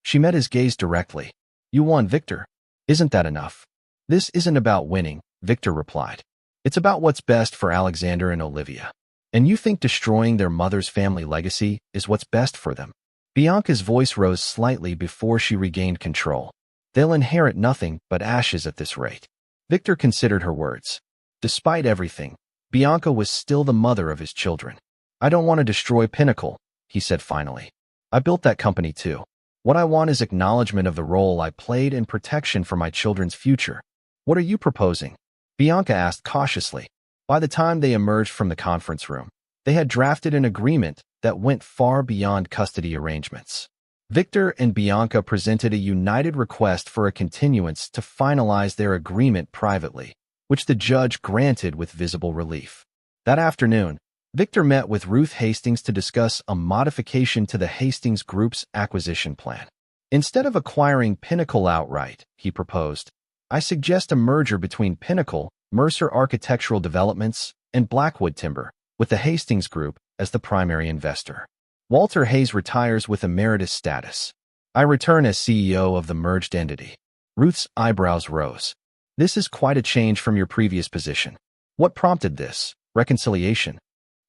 She met his gaze directly. "You won, Victor. Isn't that enough?" "This isn't about winning," Victor replied. "It's about what's best for Alexander and Olivia. And you think destroying their mother's family legacy is what's best for them?" Bianca's voice rose slightly before she regained control. "They'll inherit nothing but ashes at this rate." Victor considered her words. Despite everything, Bianca was still the mother of his children. "I don't want to destroy Pinnacle," he said finally. "I built that company too. What I want is acknowledgement of the role I played in protection for my children's future." "What are you proposing?" Bianca asked cautiously. By the time they emerged from the conference room, they had drafted an agreement that went far beyond custody arrangements. Victor and Bianca presented a united request for a continuance to finalize their agreement privately, which the judge granted with visible relief. That afternoon, Victor met with Ruth Hastings to discuss a modification to the Hastings Group's acquisition plan. Instead of acquiring Pinnacle outright, he proposed, "I suggest a merger between Pinnacle, Mercer Architectural Developments, and Blackwood Timber, with the Hastings Group as the primary investor. Walter Hayes retires with emeritus status. I return as CEO of the merged entity." Ruth's eyebrows rose. "This is quite a change from your previous position. What prompted this? Reconciliation?"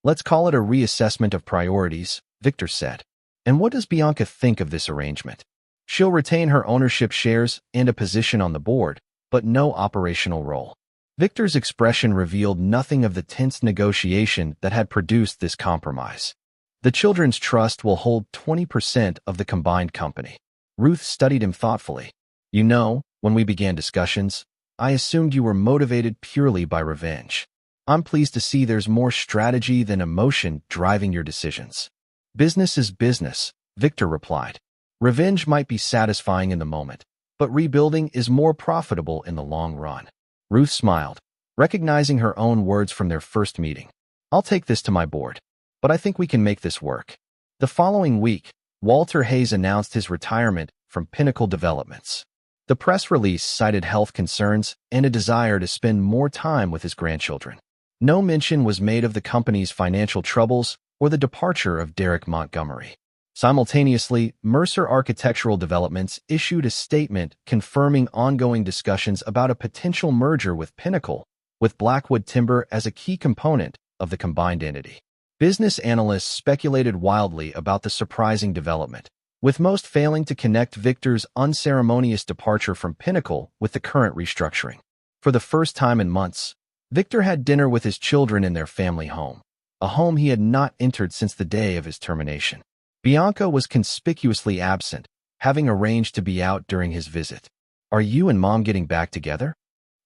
"Let's call it a reassessment of priorities," Victor said. "And what does Bianca think of this arrangement?" "She'll retain her ownership shares and a position on the board, but no operational role." Victor's expression revealed nothing of the tense negotiation that had produced this compromise. "The Children's Trust will hold 20% of the combined company." Ruth studied him thoughtfully. "You know, when we began discussions, I assumed you were motivated purely by revenge. I'm pleased to see there's more strategy than emotion driving your decisions." "Business is business," Victor replied. "Revenge might be satisfying in the moment, but rebuilding is more profitable in the long run." Ruth smiled, recognizing her own words from their first meeting. "I'll take this to my board, but I think we can make this work." The following week, Walter Hayes announced his retirement from Pinnacle Developments. The press release cited health concerns and a desire to spend more time with his grandchildren. No mention was made of the company's financial troubles or the departure of Derek Montgomery. Simultaneously, Mercer Architectural Developments issued a statement confirming ongoing discussions about a potential merger with Pinnacle, with Blackwood Timber as a key component of the combined entity. Business analysts speculated wildly about the surprising development, with most failing to connect Victor's unceremonious departure from Pinnacle with the current restructuring. For the first time in months, Victor had dinner with his children in their family home, a home he had not entered since the day of his termination. Bianca was conspicuously absent, having arranged to be out during his visit. "Are you and Mom getting back together?"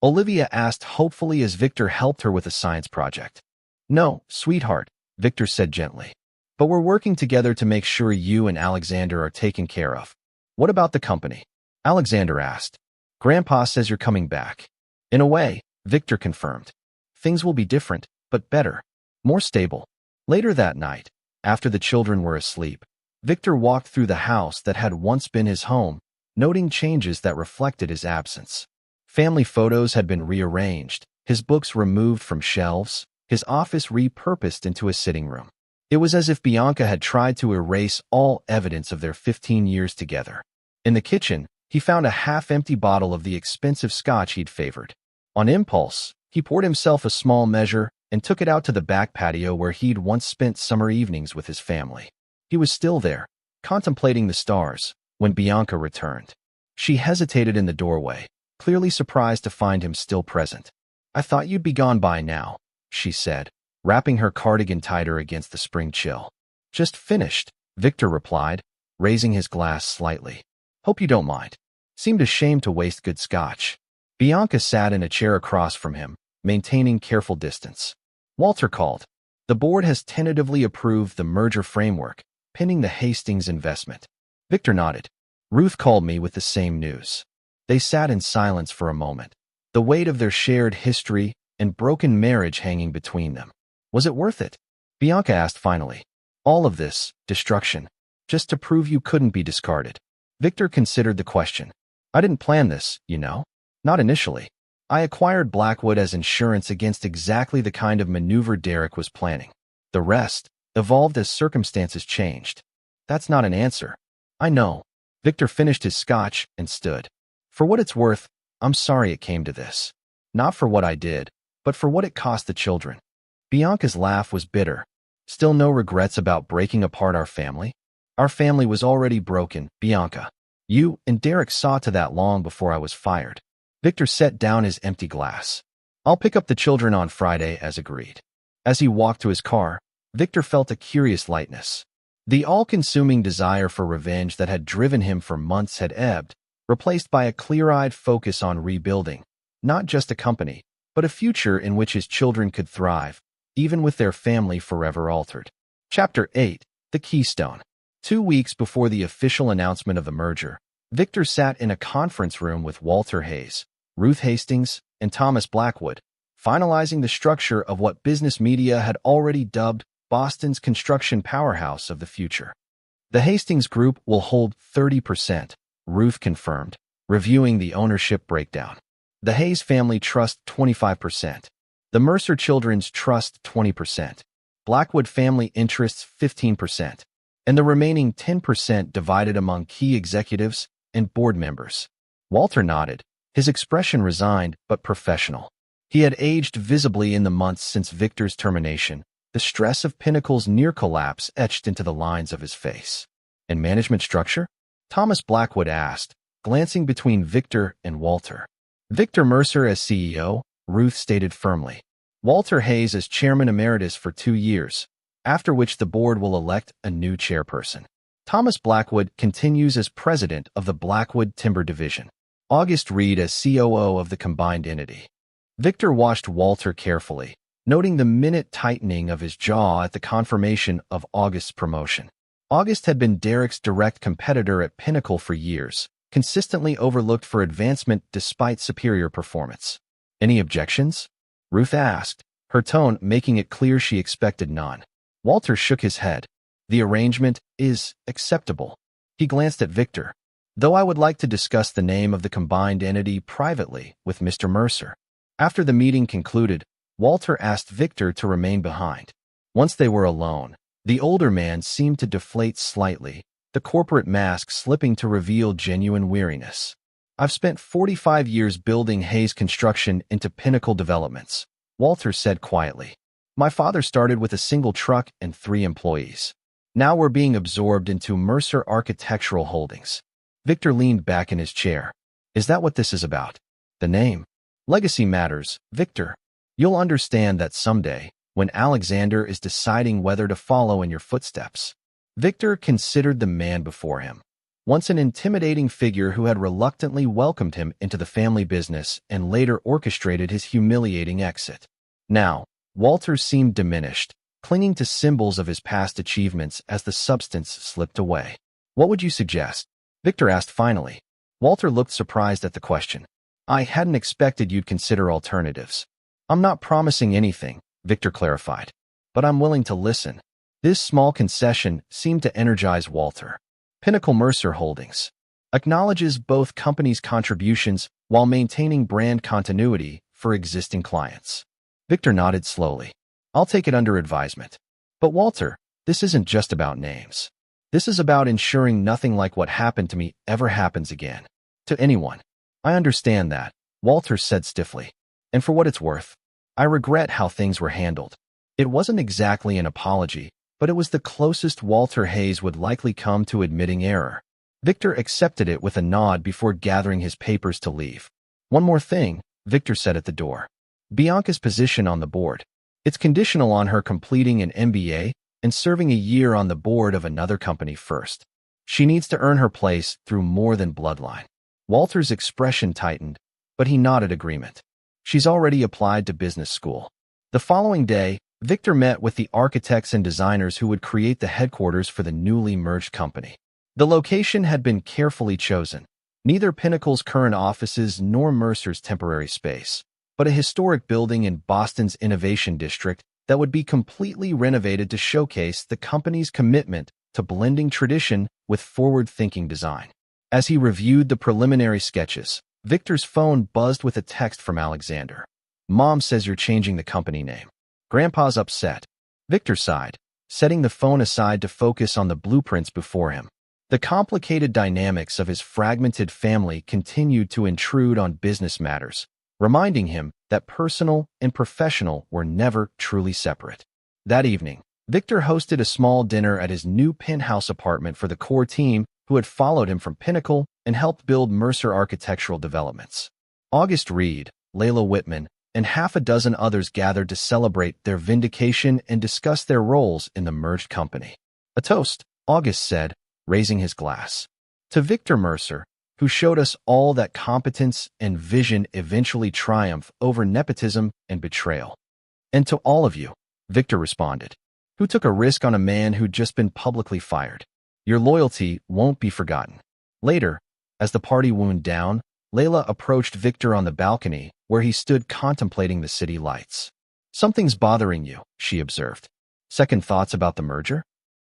Olivia asked hopefully as Victor helped her with a science project. "No, sweetheart," Victor said gently. "But we're working together to make sure you and Alexander are taken care of." "What about the company?" Alexander asked. "Grandpa says you're coming back." "In a way," Victor confirmed. "Things will be different, but better. More stable." Later that night, after the children were asleep, Victor walked through the house that had once been his home, noting changes that reflected his absence. Family photos had been rearranged, his books removed from shelves, his office repurposed into a sitting room. It was as if Bianca had tried to erase all evidence of their 15 years together. In the kitchen, he found a half-empty bottle of the expensive scotch he'd favored. On impulse, he poured himself a small measure and took it out to the back patio where he'd once spent summer evenings with his family. He was still there, contemplating the stars, when Bianca returned. She hesitated in the doorway, clearly surprised to find him still present. "I thought you'd be gone by now," she said, wrapping her cardigan tighter against the spring chill. "Just finished," Victor replied, raising his glass slightly. "Hope you don't mind." Seemed ashamed to waste good scotch. Bianca sat in a chair across from him, maintaining careful distance. Walter called. "The board has tentatively approved the merger framework, pending the Hastings investment." Victor nodded. "Ruth called me with the same news." They sat in silence for a moment, the weight of their shared history and broken marriage hanging between them. "Was it worth it?" Bianca asked finally. "All of this, destruction, just to prove you couldn't be discarded." Victor considered the question. "I didn't plan this, you know. Not initially. I acquired Blackwood as insurance against exactly the kind of maneuver Derek was planning. The rest evolved as circumstances changed." "That's not an answer." "I know." Victor finished his scotch and stood. "For what it's worth, I'm sorry it came to this. Not for what I did, but for what it cost the children." Bianca's laugh was bitter. "Still no regrets about breaking apart our family?" "Our family was already broken, Bianca. You and Derek saw to that long before I was fired." Victor set down his empty glass. "I'll pick up the children on Friday, as agreed." As he walked to his car, Victor felt a curious lightness. The all-consuming desire for revenge that had driven him for months had ebbed, replaced by a clear-eyed focus on rebuilding, not just a company, but a future in which his children could thrive, even with their family forever altered. Chapter 8. The Keystone. 2 weeks before the official announcement of the merger, Victor sat in a conference room with Walter Hayes, Ruth Hastings, and Thomas Blackwood, finalizing the structure of what business media had already dubbed Boston's construction powerhouse of the future. "The Hastings Group will hold 30%, Ruth confirmed, reviewing the ownership breakdown. "The Hayes family trust 25%. The Mercer Children's trust 20%. Blackwood family interests 15%. And the remaining 10% divided among key executives and board members." Walter nodded, his expression resigned but professional. He had aged visibly in the months since Victor's termination, the stress of Pinnacle's near collapse etched into the lines of his face. "And management structure?" Thomas Blackwood asked, glancing between Victor and Walter. "Victor Mercer as CEO," Ruth stated firmly. "Walter Hayes as chairman emeritus for 2 years, after which the board will elect a new chairperson. Thomas Blackwood continues as president of the Blackwood Timber Division. August Reed as COO of the combined entity." Victor watched Walter carefully, noting the minute tightening of his jaw at the confirmation of August's promotion. August had been Derek's direct competitor at Pinnacle for years, consistently overlooked for advancement despite superior performance. "Any objections?" Ruth asked, her tone making it clear she expected none. Walter shook his head. "The arrangement is acceptable." He glanced at Victor. "Though I would like to discuss the name of the combined entity privately with Mr. Mercer." After the meeting concluded, Walter asked Victor to remain behind. Once they were alone, the older man seemed to deflate slightly, the corporate mask slipping to reveal genuine weariness. "I've spent 45 years building Hayes Construction into Pinnacle Developments," Walter said quietly. "My father started with a single truck and 3 employees. Now we're being absorbed into Mercer Architectural Holdings." Victor leaned back in his chair. "Is that what this is about? The name? Legacy matters, Victor. You'll understand that someday, when Alexander is deciding whether to follow in your footsteps." Victor considered the man before him, once an intimidating figure who had reluctantly welcomed him into the family business and later orchestrated his humiliating exit. Now, Walter seemed diminished, clinging to symbols of his past achievements as the substance slipped away. "What would you suggest?" Victor asked finally. Walter looked surprised at the question. "I hadn't expected you'd consider alternatives." "I'm not promising anything," Victor clarified, "but I'm willing to listen." This small concession seemed to energize Walter. "Pinnacle Mercer Holdings. acknowledges both companies' contributions while maintaining brand continuity for existing clients. Victor nodded slowly. I'll take it under advisement. But Walter, this isn't just about names. This is about ensuring nothing like what happened to me ever happens again. To anyone. I understand that, Walter said stiffly. And for what it's worth, I regret how things were handled. It wasn't exactly an apology, but it was the closest Walter Hayes would likely come to admitting error. Victor accepted it with a nod before gathering his papers to leave. One more thing, Victor said at the door. Bianca's position on the board. It's conditional on her completing an MBA and serving a year on the board of another company first. She needs to earn her place through more than bloodline. Walter's expression tightened, but he nodded agreement. She's already applied to business school. The following day, Victor met with the architects and designers who would create the headquarters for the newly merged company. The location had been carefully chosen. Neither Pinnacle's current offices nor Mercer's temporary space, but a historic building in Boston's Innovation District that would be completely renovated to showcase the company's commitment to blending tradition with forward-thinking design. As he reviewed the preliminary sketches, Victor's phone buzzed with a text from Alexander. Mom says you're changing the company name. Grandpa's upset. Victor sighed, setting the phone aside to focus on the blueprints before him. The complicated dynamics of his fragmented family continued to intrude on business matters, reminding him that personal and professional were never truly separate. That evening, Victor hosted a small dinner at his new penthouse apartment for the core team who had followed him from Pinnacle and helped build Mercer Architectural Developments. August Reed, Layla Whitman, and half a dozen others gathered to celebrate their vindication and discuss their roles in the merged company. A toast, August said, raising his glass. To Victor Mercer, who showed us all that competence and vision eventually triumph over nepotism and betrayal. And to all of you, Victor responded, who took a risk on a man who'd just been publicly fired. Your loyalty won't be forgotten. Later, as the party wound down, Layla approached Victor on the balcony where he stood contemplating the city lights. Something's bothering you, she observed. Second thoughts about the merger?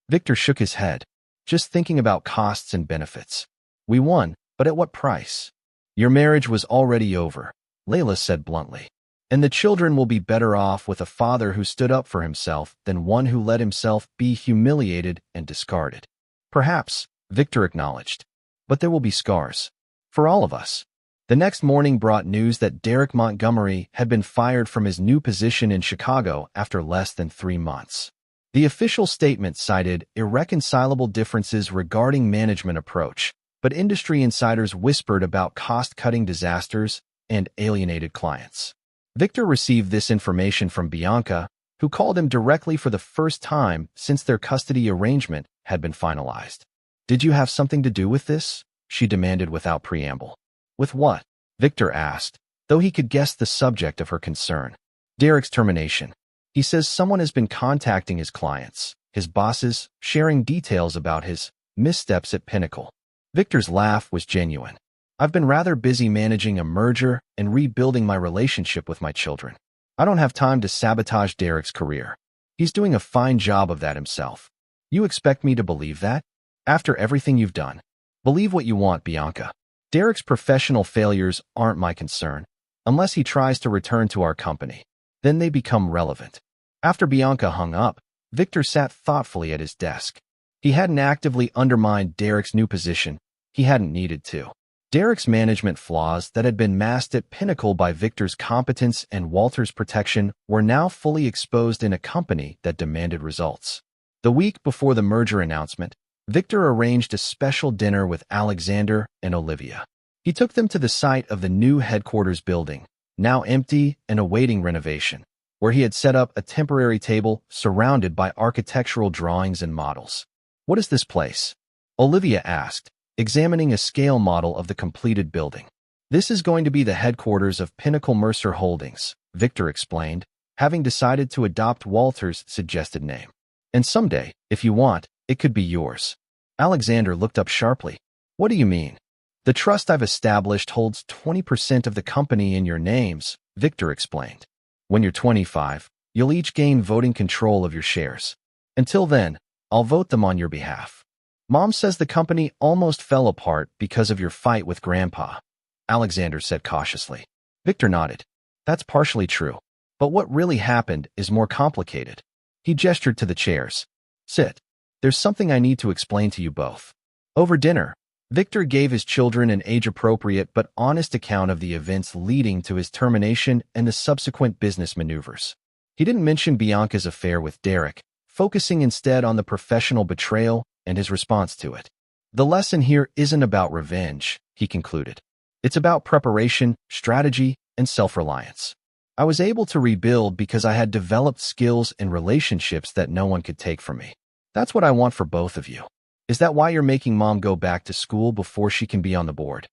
Victor shook his head, just thinking about costs and benefits. We won, but at what price? Your marriage was already over, Layla said bluntly. And the children will be better off with a father who stood up for himself than one who let himself be humiliated and discarded. Perhaps, Victor acknowledged. But there will be scars. For all of us. The next morning brought news that Derek Montgomery had been fired from his new position in Chicago after less than 3 months. The official statement cited irreconcilable differences regarding management approach, but industry insiders whispered about cost-cutting disasters and alienated clients. Victor received this information from Bianca, who called him directly for the first time since their custody arrangement had been finalized. Did you have something to do with this? She demanded without preamble. With what? Victor asked, though he could guess the subject of her concern. Derek's termination. He says someone has been contacting his clients, his bosses, sharing details about his missteps at Pinnacle. Victor's laugh was genuine. I've been rather busy managing a merger and rebuilding my relationship with my children. I don't have time to sabotage Derek's career. He's doing a fine job of that himself. You expect me to believe that? After everything you've done? Believe what you want, Bianca. Derek's professional failures aren't my concern, unless he tries to return to our company. Then they become relevant. After Bianca hung up, Victor sat thoughtfully at his desk. He hadn't actively undermined Derek's new position. He hadn't needed to. Derek's management flaws that had been masked at Pinnacle by Victor's competence and Walter's protection were now fully exposed in a company that demanded results. The week before the merger announcement, Victor arranged a special dinner with Alexander and Olivia. He took them to the site of the new headquarters building, now empty and awaiting renovation, where he had set up a temporary table surrounded by architectural drawings and models. What is this place? Olivia asked, examining a scale model of the completed building. This is going to be the headquarters of Pinnacle Mercer Holdings, Victor explained, having decided to adopt Walter's suggested name. And someday, if you want, it could be yours. Alexander looked up sharply. What do you mean? The trust I've established holds 20% of the company in your names, Victor explained. When you're 25, you'll each gain voting control of your shares. Until then, I'll vote them on your behalf. Mom says the company almost fell apart because of your fight with Grandpa, Alexander said cautiously. Victor nodded. That's partially true. But what really happened is more complicated. He gestured to the chairs. Sit. There's something I need to explain to you both. Over dinner, Victor gave his children an age-appropriate but honest account of the events leading to his termination and the subsequent business maneuvers. He didn't mention Bianca's affair with Derek, focusing instead on the professional betrayal and his response to it. The lesson here isn't about revenge, he concluded. It's about preparation, strategy, and self-reliance. I was able to rebuild because I had developed skills and relationships that no one could take from me. That's what I want for both of you. Is that why you're making Mom go back to school before she can be on the board?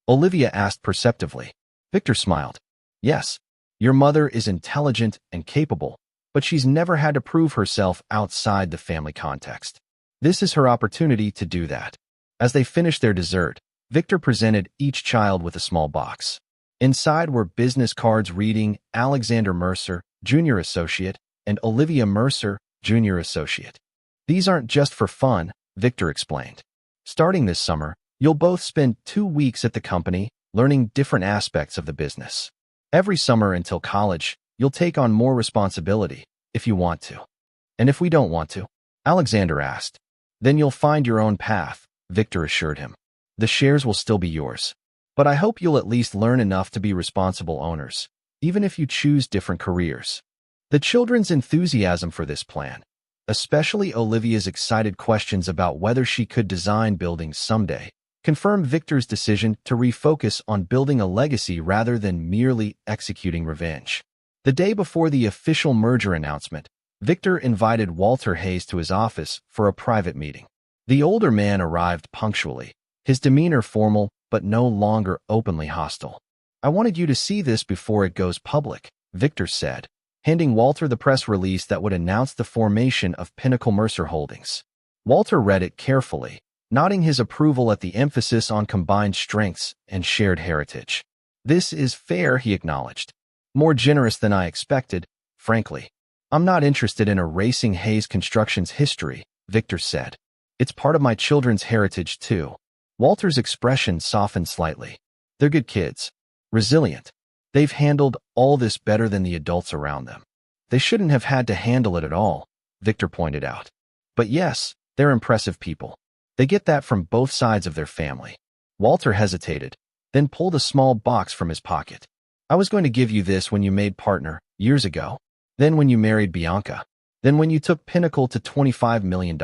Olivia asked perceptively. Victor smiled. Yes, your mother is intelligent and capable, but she's never had to prove herself outside the family context. This is her opportunity to do that. As they finished their dessert, Victor presented each child with a small box. Inside were business cards reading Alexander Mercer, Junior Associate, and Olivia Mercer, Junior Associate. These aren't just for fun, Victor explained. Starting this summer, you'll both spend 2 weeks at the company learning different aspects of the business. Every summer until college, you'll take on more responsibility, if you want to. And if we don't want to? Alexander asked. Then you'll find your own path, Victor assured him. The shares will still be yours. But I hope you'll at least learn enough to be responsible owners, even if you choose different careers. The children's enthusiasm for this plan, especially Olivia's excited questions about whether she could design buildings someday, confirmed Victor's decision to refocus on building a legacy rather than merely executing revenge. The day before the official merger announcement, Victor invited Walter Hayes to his office for a private meeting. The older man arrived punctually, his demeanor formal but no longer openly hostile. I wanted you to see this before it goes public, Victor said, handing Walter the press release that would announce the formation of Pinnacle Mercer Holdings. Walter read it carefully, nodding his approval at the emphasis on combined strengths and shared heritage. This is fair, he acknowledged. More generous than I expected, frankly. I'm not interested in erasing Hayes Construction's history, Victor said. It's part of my children's heritage, too. Walter's expression softened slightly. They're good kids. Resilient. They've handled all this better than the adults around them. They shouldn't have had to handle it at all, Victor pointed out. But yes, they're impressive people. They get that from both sides of their family. Walter hesitated, then pulled a small box from his pocket. I was going to give you this when you made partner, years ago. Then when you married Bianca. Then when you took Pinnacle to $25 million.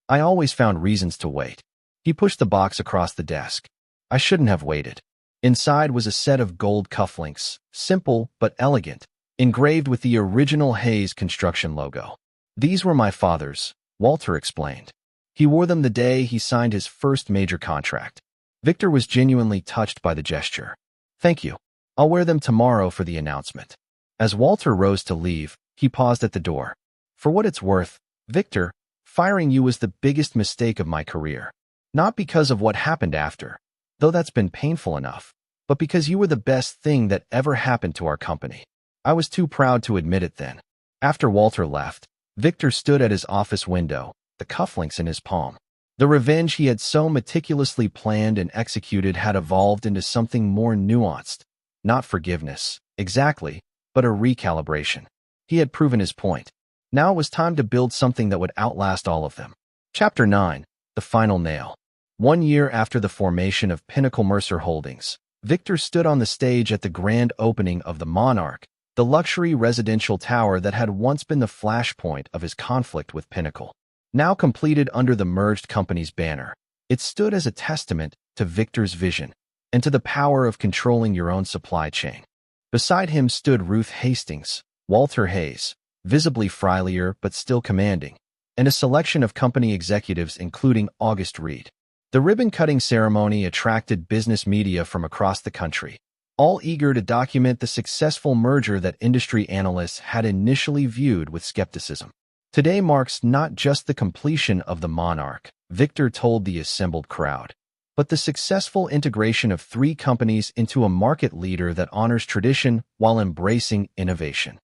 I always found reasons to wait. He pushed the box across the desk. I shouldn't have waited. Inside was a set of gold cufflinks, simple but elegant, engraved with the original Hayes Construction logo. These were my father's, Walter explained. He wore them the day he signed his first major contract. Victor was genuinely touched by the gesture. Thank you. I'll wear them tomorrow for the announcement. As Walter rose to leave, he paused at the door. For what it's worth, Victor, firing you was the biggest mistake of my career. Not because of what happened after, though that's been painful enough, but because you were the best thing that ever happened to our company. I was too proud to admit it then. After Walter left, Victor stood at his office window, the cufflinks in his palm. The revenge he had so meticulously planned and executed had evolved into something more nuanced. Not forgiveness, exactly, but a recalibration. He had proven his point. Now it was time to build something that would outlast all of them. Chapter 9. The Final Nail. 1 year after the formation of Pinnacle Mercer Holdings, Victor stood on the stage at the grand opening of the Monarch, the luxury residential tower that had once been the flashpoint of his conflict with Pinnacle. Now completed under the merged company's banner, it stood as a testament to Victor's vision and to the power of controlling your own supply chain. Beside him stood Ruth Hastings, Walter Hayes, visibly frielier but still commanding, and a selection of company executives including August Reed. The ribbon-cutting ceremony attracted business media from across the country, all eager to document the successful merger that industry analysts had initially viewed with skepticism. Today marks not just the completion of the Monarch, Victor told the assembled crowd, but the successful integration of 3 companies into a market leader that honors tradition while embracing innovation.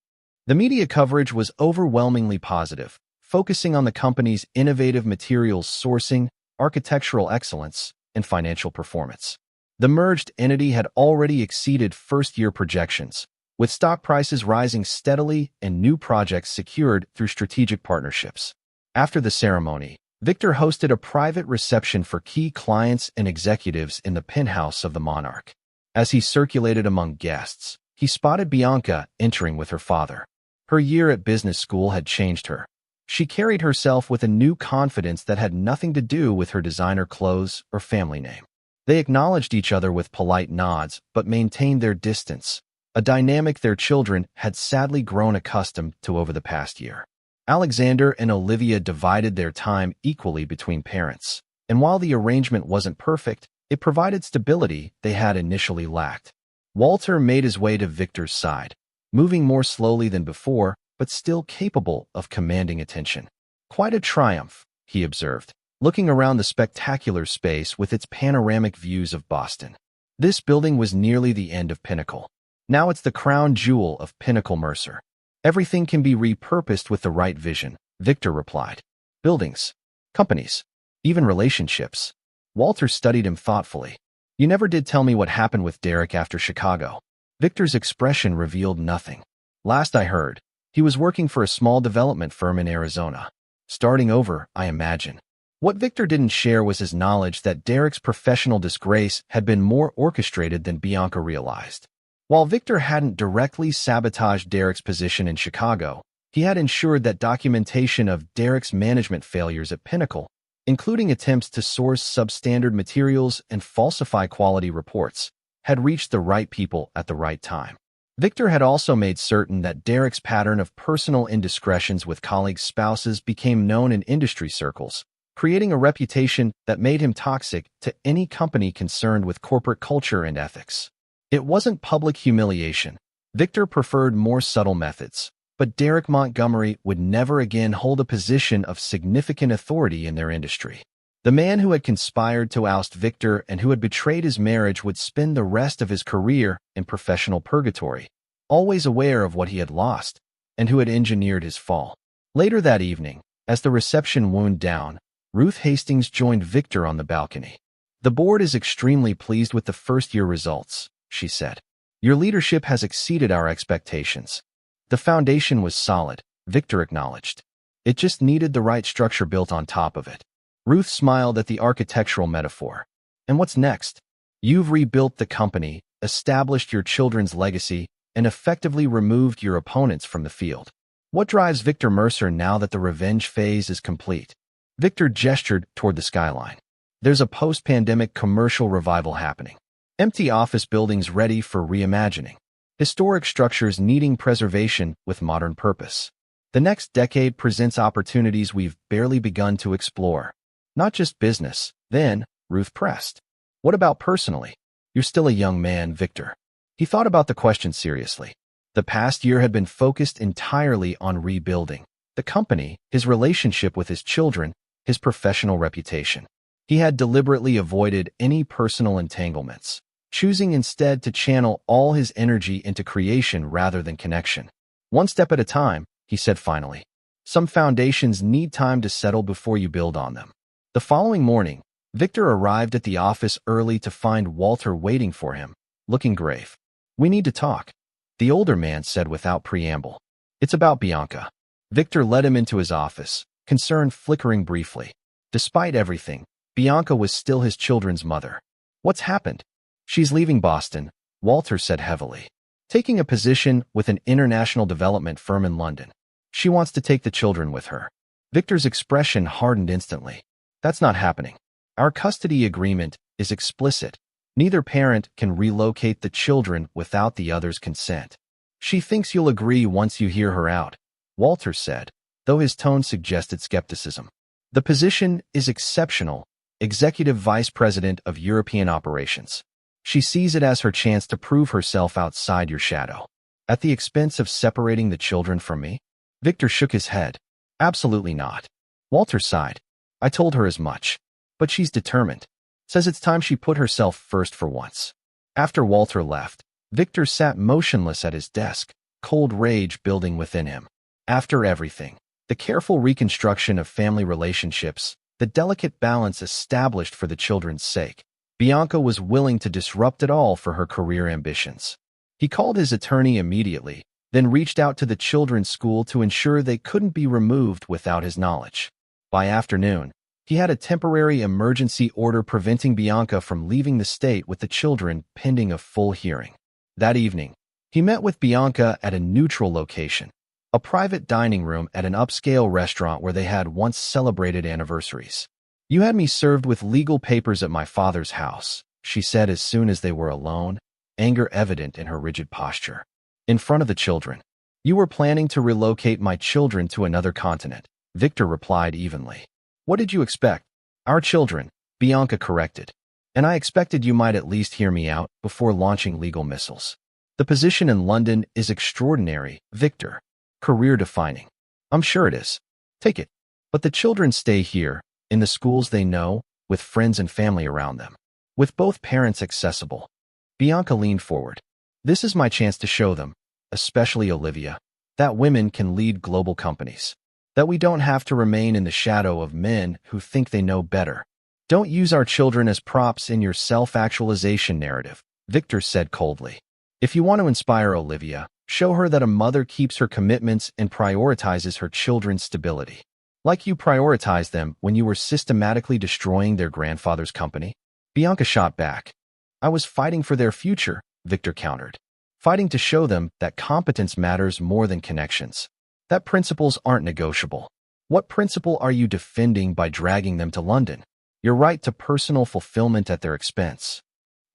The media coverage was overwhelmingly positive, focusing on the company's innovative materials sourcing, architectural excellence, and financial performance. The merged entity had already exceeded first-year projections, with stock prices rising steadily and new projects secured through strategic partnerships. After the ceremony, Victor hosted a private reception for key clients and executives in the penthouse of the monarch. As he circulated among guests, he spotted Bianca entering with her father. Her year at business school had changed her. She carried herself with a new confidence that had nothing to do with her designer clothes or family name. They acknowledged each other with polite nods but maintained their distance, a dynamic their children had sadly grown accustomed to over the past year. Alexander and Olivia divided their time equally between parents, and while the arrangement wasn't perfect, it provided stability they had initially lacked. Walter made his way to Victor's side, moving more slowly than before, but still capable of commanding attention. "Quite a triumph," he observed, looking around the spectacular space with its panoramic views of Boston. This building was nearly the end of Pinnacle. Now it's the crown jewel of Pinnacle Mercer. "Everything can be repurposed with the right vision," Victor replied. "Buildings, companies, even relationships." Walter studied him thoughtfully. "You never did tell me what happened with Derek after Chicago." Victor's expression revealed nothing. "Last I heard, he was working for a small development firm in Arizona. Starting over, I imagine." What Victor didn't share was his knowledge that Derek's professional disgrace had been more orchestrated than Bianca realized. While Victor hadn't directly sabotaged Derek's position in Chicago, he had ensured that documentation of Derek's management failures at Pinnacle, including attempts to source substandard materials and falsify quality reports, had reached the right people at the right time. Victor had also made certain that Derek's pattern of personal indiscretions with colleagues' spouses became known in industry circles, creating a reputation that made him toxic to any company concerned with corporate culture and ethics. It wasn't public humiliation. Victor preferred more subtle methods, but Derek Montgomery would never again hold a position of significant authority in their industry. The man who had conspired to oust Victor and who had betrayed his marriage would spend the rest of his career in professional purgatory, always aware of what he had lost and who had engineered his fall. Later that evening, as the reception wound down, Ruth Hastings joined Victor on the balcony. "The board is extremely pleased with the first-year results," she said. "Your leadership has exceeded our expectations." "The foundation was solid," Victor acknowledged. "It just needed the right structure built on top of it." Ruth smiled at the architectural metaphor. "And what's next?" "You've rebuilt the company, established your children's legacy, and effectively removed your opponents from the field. What drives Victor Mercer now that the revenge phase is complete?" Victor gestured toward the skyline. "There's a post-pandemic commercial revival happening. Empty office buildings ready for reimagining. Historic structures needing preservation with modern purpose. The next decade presents opportunities we've barely begun to explore." "Not just business, then," Ruth pressed. "What about personally? You're still a young man, Victor." He thought about the question seriously. The past year had been focused entirely on rebuilding the company, his relationship with his children, his professional reputation. He had deliberately avoided any personal entanglements, choosing instead to channel all his energy into creation rather than connection. "One step at a time," he said finally. "Some foundations need time to settle before you build on them." The following morning, Victor arrived at the office early to find Walter waiting for him, looking grave. "We need to talk," the older man said without preamble. "It's about Bianca." Victor led him into his office, concern flickering briefly. Despite everything, Bianca was still his children's mother. "What's happened?" "She's leaving Boston," Walter said heavily. "Taking a position with an international development firm in London. She wants to take the children with her." Victor's expression hardened instantly. "That's not happening. Our custody agreement is explicit. Neither parent can relocate the children without the other's consent." "She thinks you'll agree once you hear her out," Walter said, though his tone suggested skepticism. "The position is exceptional, Executive Vice President of European Operations. She sees it as her chance to prove herself outside your shadow. At the expense of separating the children from me?" Victor shook his head. "Absolutely not." Walter sighed. "I told her as much. But she's determined. Says it's time she put herself first for once." After Walter left, Victor sat motionless at his desk, cold rage building within him. After everything, the careful reconstruction of family relationships, the delicate balance established for the children's sake. Bianca was willing to disrupt it all for her career ambitions. He called his attorney immediately, then reached out to the children's school to ensure they couldn't be removed without his knowledge. By afternoon, he had a temporary emergency order preventing Bianca from leaving the state with the children pending a full hearing. That evening, he met with Bianca at a neutral location, a private dining room at an upscale restaurant where they had once celebrated anniversaries. "You had me served with legal papers at my father's house," she said as soon as they were alone, anger evident in her rigid posture. In front of the children. "You were planning to relocate my children to another continent," Victor replied evenly. "What did you expect?" "Our children," Bianca corrected. "And I expected you might at least hear me out before launching legal missiles. The position in London is extraordinary, Victor. Career-defining. I'm sure it is. Take it. But the children stay here, in the schools they know, with friends and family around them. With both parents accessible." Bianca leaned forward. "This is my chance to show them, especially Olivia, that women can lead global companies. That we don't have to remain in the shadow of men who think they know better. Don't use our children as props in your self-actualization narrative," Victor said coldly. "If you want to inspire Olivia, show her that a mother keeps her commitments and prioritizes her children's stability. Like you prioritized them when you were systematically destroying their grandfather's company." Bianca shot back. "I was fighting for their future," Victor countered. "Fighting to show them that competence matters more than connections. That principles aren't negotiable. What principle are you defending by dragging them to London? Your right to personal fulfillment at their expense."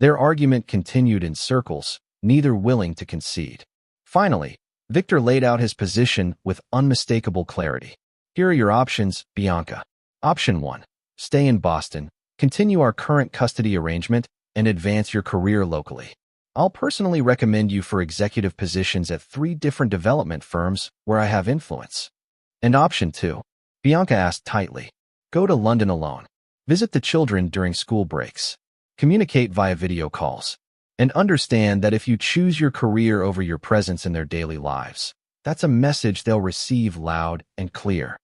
Their argument continued in circles, neither willing to concede. Finally, Victor laid out his position with unmistakable clarity. "Here are your options, Bianca. Option 1. Stay in Boston, continue our current custody arrangement, and advance your career locally. I'll personally recommend you for executive positions at 3 different development firms where I have influence." "And option 2, Bianca asked tightly. "Go to London alone. Visit the children during school breaks. Communicate via video calls. And understand that if you choose your career over your presence in their daily lives, that's a message they'll receive loud and clear."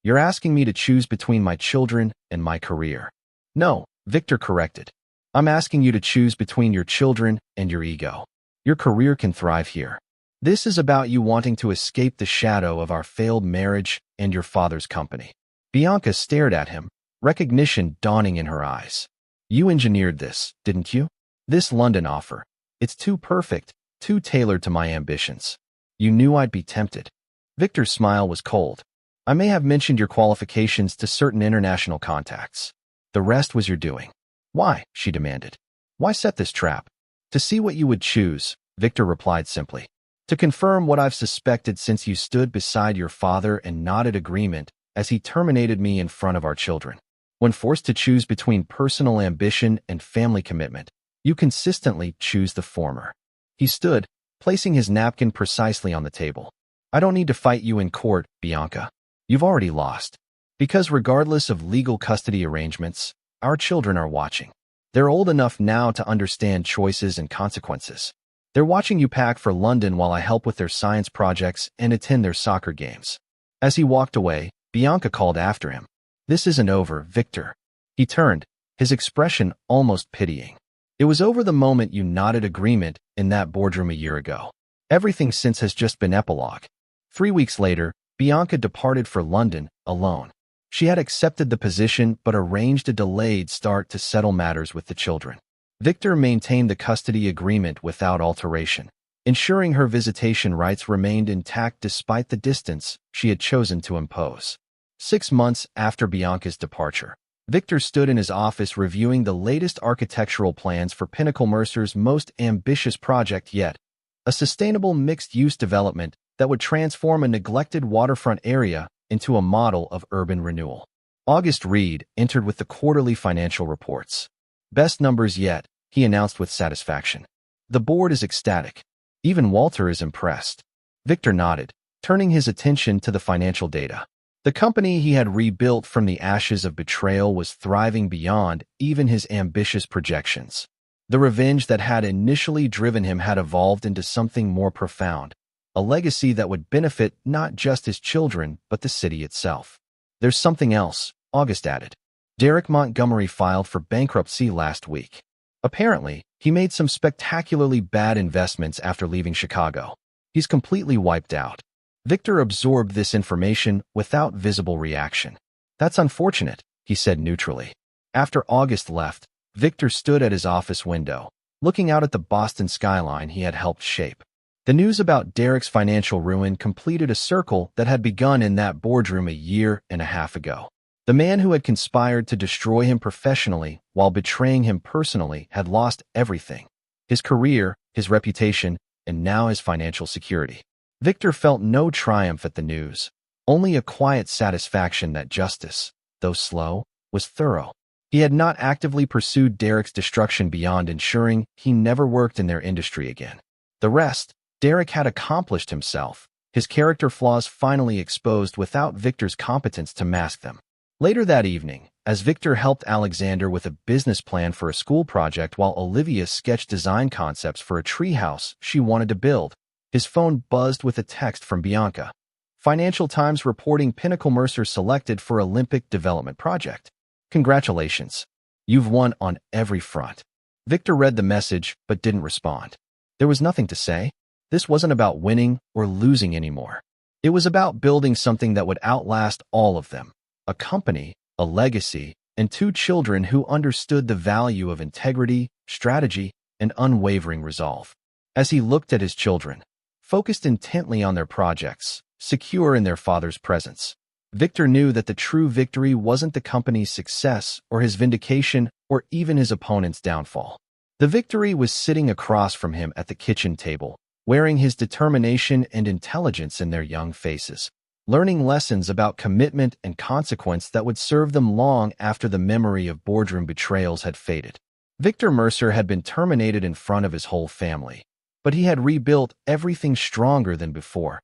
"You're asking me to choose between my children and my career." "No," Victor corrected. "I'm asking you to choose between your children and your ego. Your career can thrive here. This is about you wanting to escape the shadow of our failed marriage and your father's company." Bianca stared at him, recognition dawning in her eyes. "You engineered this, didn't you? This London offer. It's too perfect, too tailored to my ambitions. You knew I'd be tempted." Victor's smile was cold. "I may have mentioned your qualifications to certain international contacts. The rest was your doing." "Why?" she demanded. "Why set this trap?" "To see what you would choose," Victor replied simply. "To confirm what I've suspected since you stood beside your father and nodded agreement as he terminated me in front of our children. When forced to choose between personal ambition and family commitment, you consistently choose the former." He stood, placing his napkin precisely on the table. "I don't need to fight you in court, Bianca. You've already lost. Because regardless of legal custody arrangements, our children are watching. They're old enough now to understand choices and consequences. They're watching you pack for London while I help with their science projects and attend their soccer games." As he walked away, Bianca called after him. "This isn't over, Victor." He turned, his expression almost pitying. "It was over the moment you nodded agreement in that boardroom a year ago. Everything since has just been epilogue." 3 weeks later, Bianca departed for London, alone. She had accepted the position but arranged a delayed start to settle matters with the children. Victor maintained the custody agreement without alteration, ensuring her visitation rights remained intact despite the distance she had chosen to impose. 6 months after Bianca's departure, Victor stood in his office reviewing the latest architectural plans for Pinnacle Mercer's most ambitious project yet, a sustainable mixed-use development that would transform a neglected waterfront area into a model of urban renewal. August Reed entered with the quarterly financial reports. "Best numbers yet," he announced with satisfaction. "The board is ecstatic. Even Walter is impressed." Victor nodded, turning his attention to the financial data. The company he had rebuilt from the ashes of betrayal was thriving beyond even his ambitious projections. The revenge that had initially driven him had evolved into something more profound, a legacy that would benefit not just his children, but the city itself. "There's something else," August added. Derek Montgomery filed for bankruptcy last week. Apparently, he made some spectacularly bad investments after leaving Chicago. He's completely wiped out. Victor absorbed this information without visible reaction. That's unfortunate, he said neutrally. After August left, Victor stood at his office window, looking out at the Boston skyline he had helped shape. The news about Derek's financial ruin completed a circle that had begun in that boardroom a year and a half ago. The man who had conspired to destroy him professionally while betraying him personally had lost everything: his career, his reputation, and now his financial security. Victor felt no triumph at the news, only a quiet satisfaction that justice, though slow, was thorough. He had not actively pursued Derek's destruction beyond ensuring he never worked in their industry again. The rest, Derek had accomplished himself, his character flaws finally exposed without Victor's competence to mask them. Later that evening, as Victor helped Alexander with a business plan for a school project while Olivia sketched design concepts for a treehouse she wanted to build, his phone buzzed with a text from Bianca. Financial Times reporting Pinnacle Mercer selected for Olympic Development Project. Congratulations. You've won on every front. Victor read the message but didn't respond. There was nothing to say. This wasn't about winning or losing anymore. It was about building something that would outlast all of them. A company, a legacy, and 2 children who understood the value of integrity, strategy, and unwavering resolve. As he looked at his children, focused intently on their projects, secure in their father's presence, Victor knew that the true victory wasn't the company's success or his vindication or even his opponent's downfall. The victory was sitting across from him at the kitchen table, wearing his determination and intelligence in their young faces, learning lessons about commitment and consequence that would serve them long after the memory of boardroom betrayals had faded. Victor Mercer had been terminated in front of his whole family, but he had rebuilt everything stronger than before,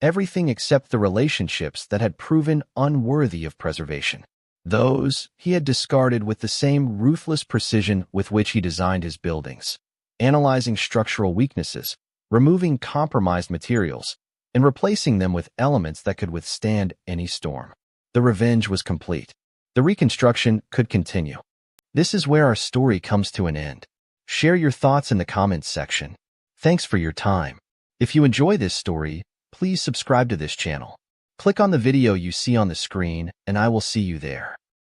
everything except the relationships that had proven unworthy of preservation. Those he had discarded with the same ruthless precision with which he designed his buildings, analyzing structural weaknesses, removing compromised materials, and replacing them with elements that could withstand any storm. The revenge was complete. The reconstruction could continue. This is where our story comes to an end. Share your thoughts in the comments section. Thanks for your time. If you enjoy this story, please subscribe to this channel. Click on the video you see on the screen, and I will see you there.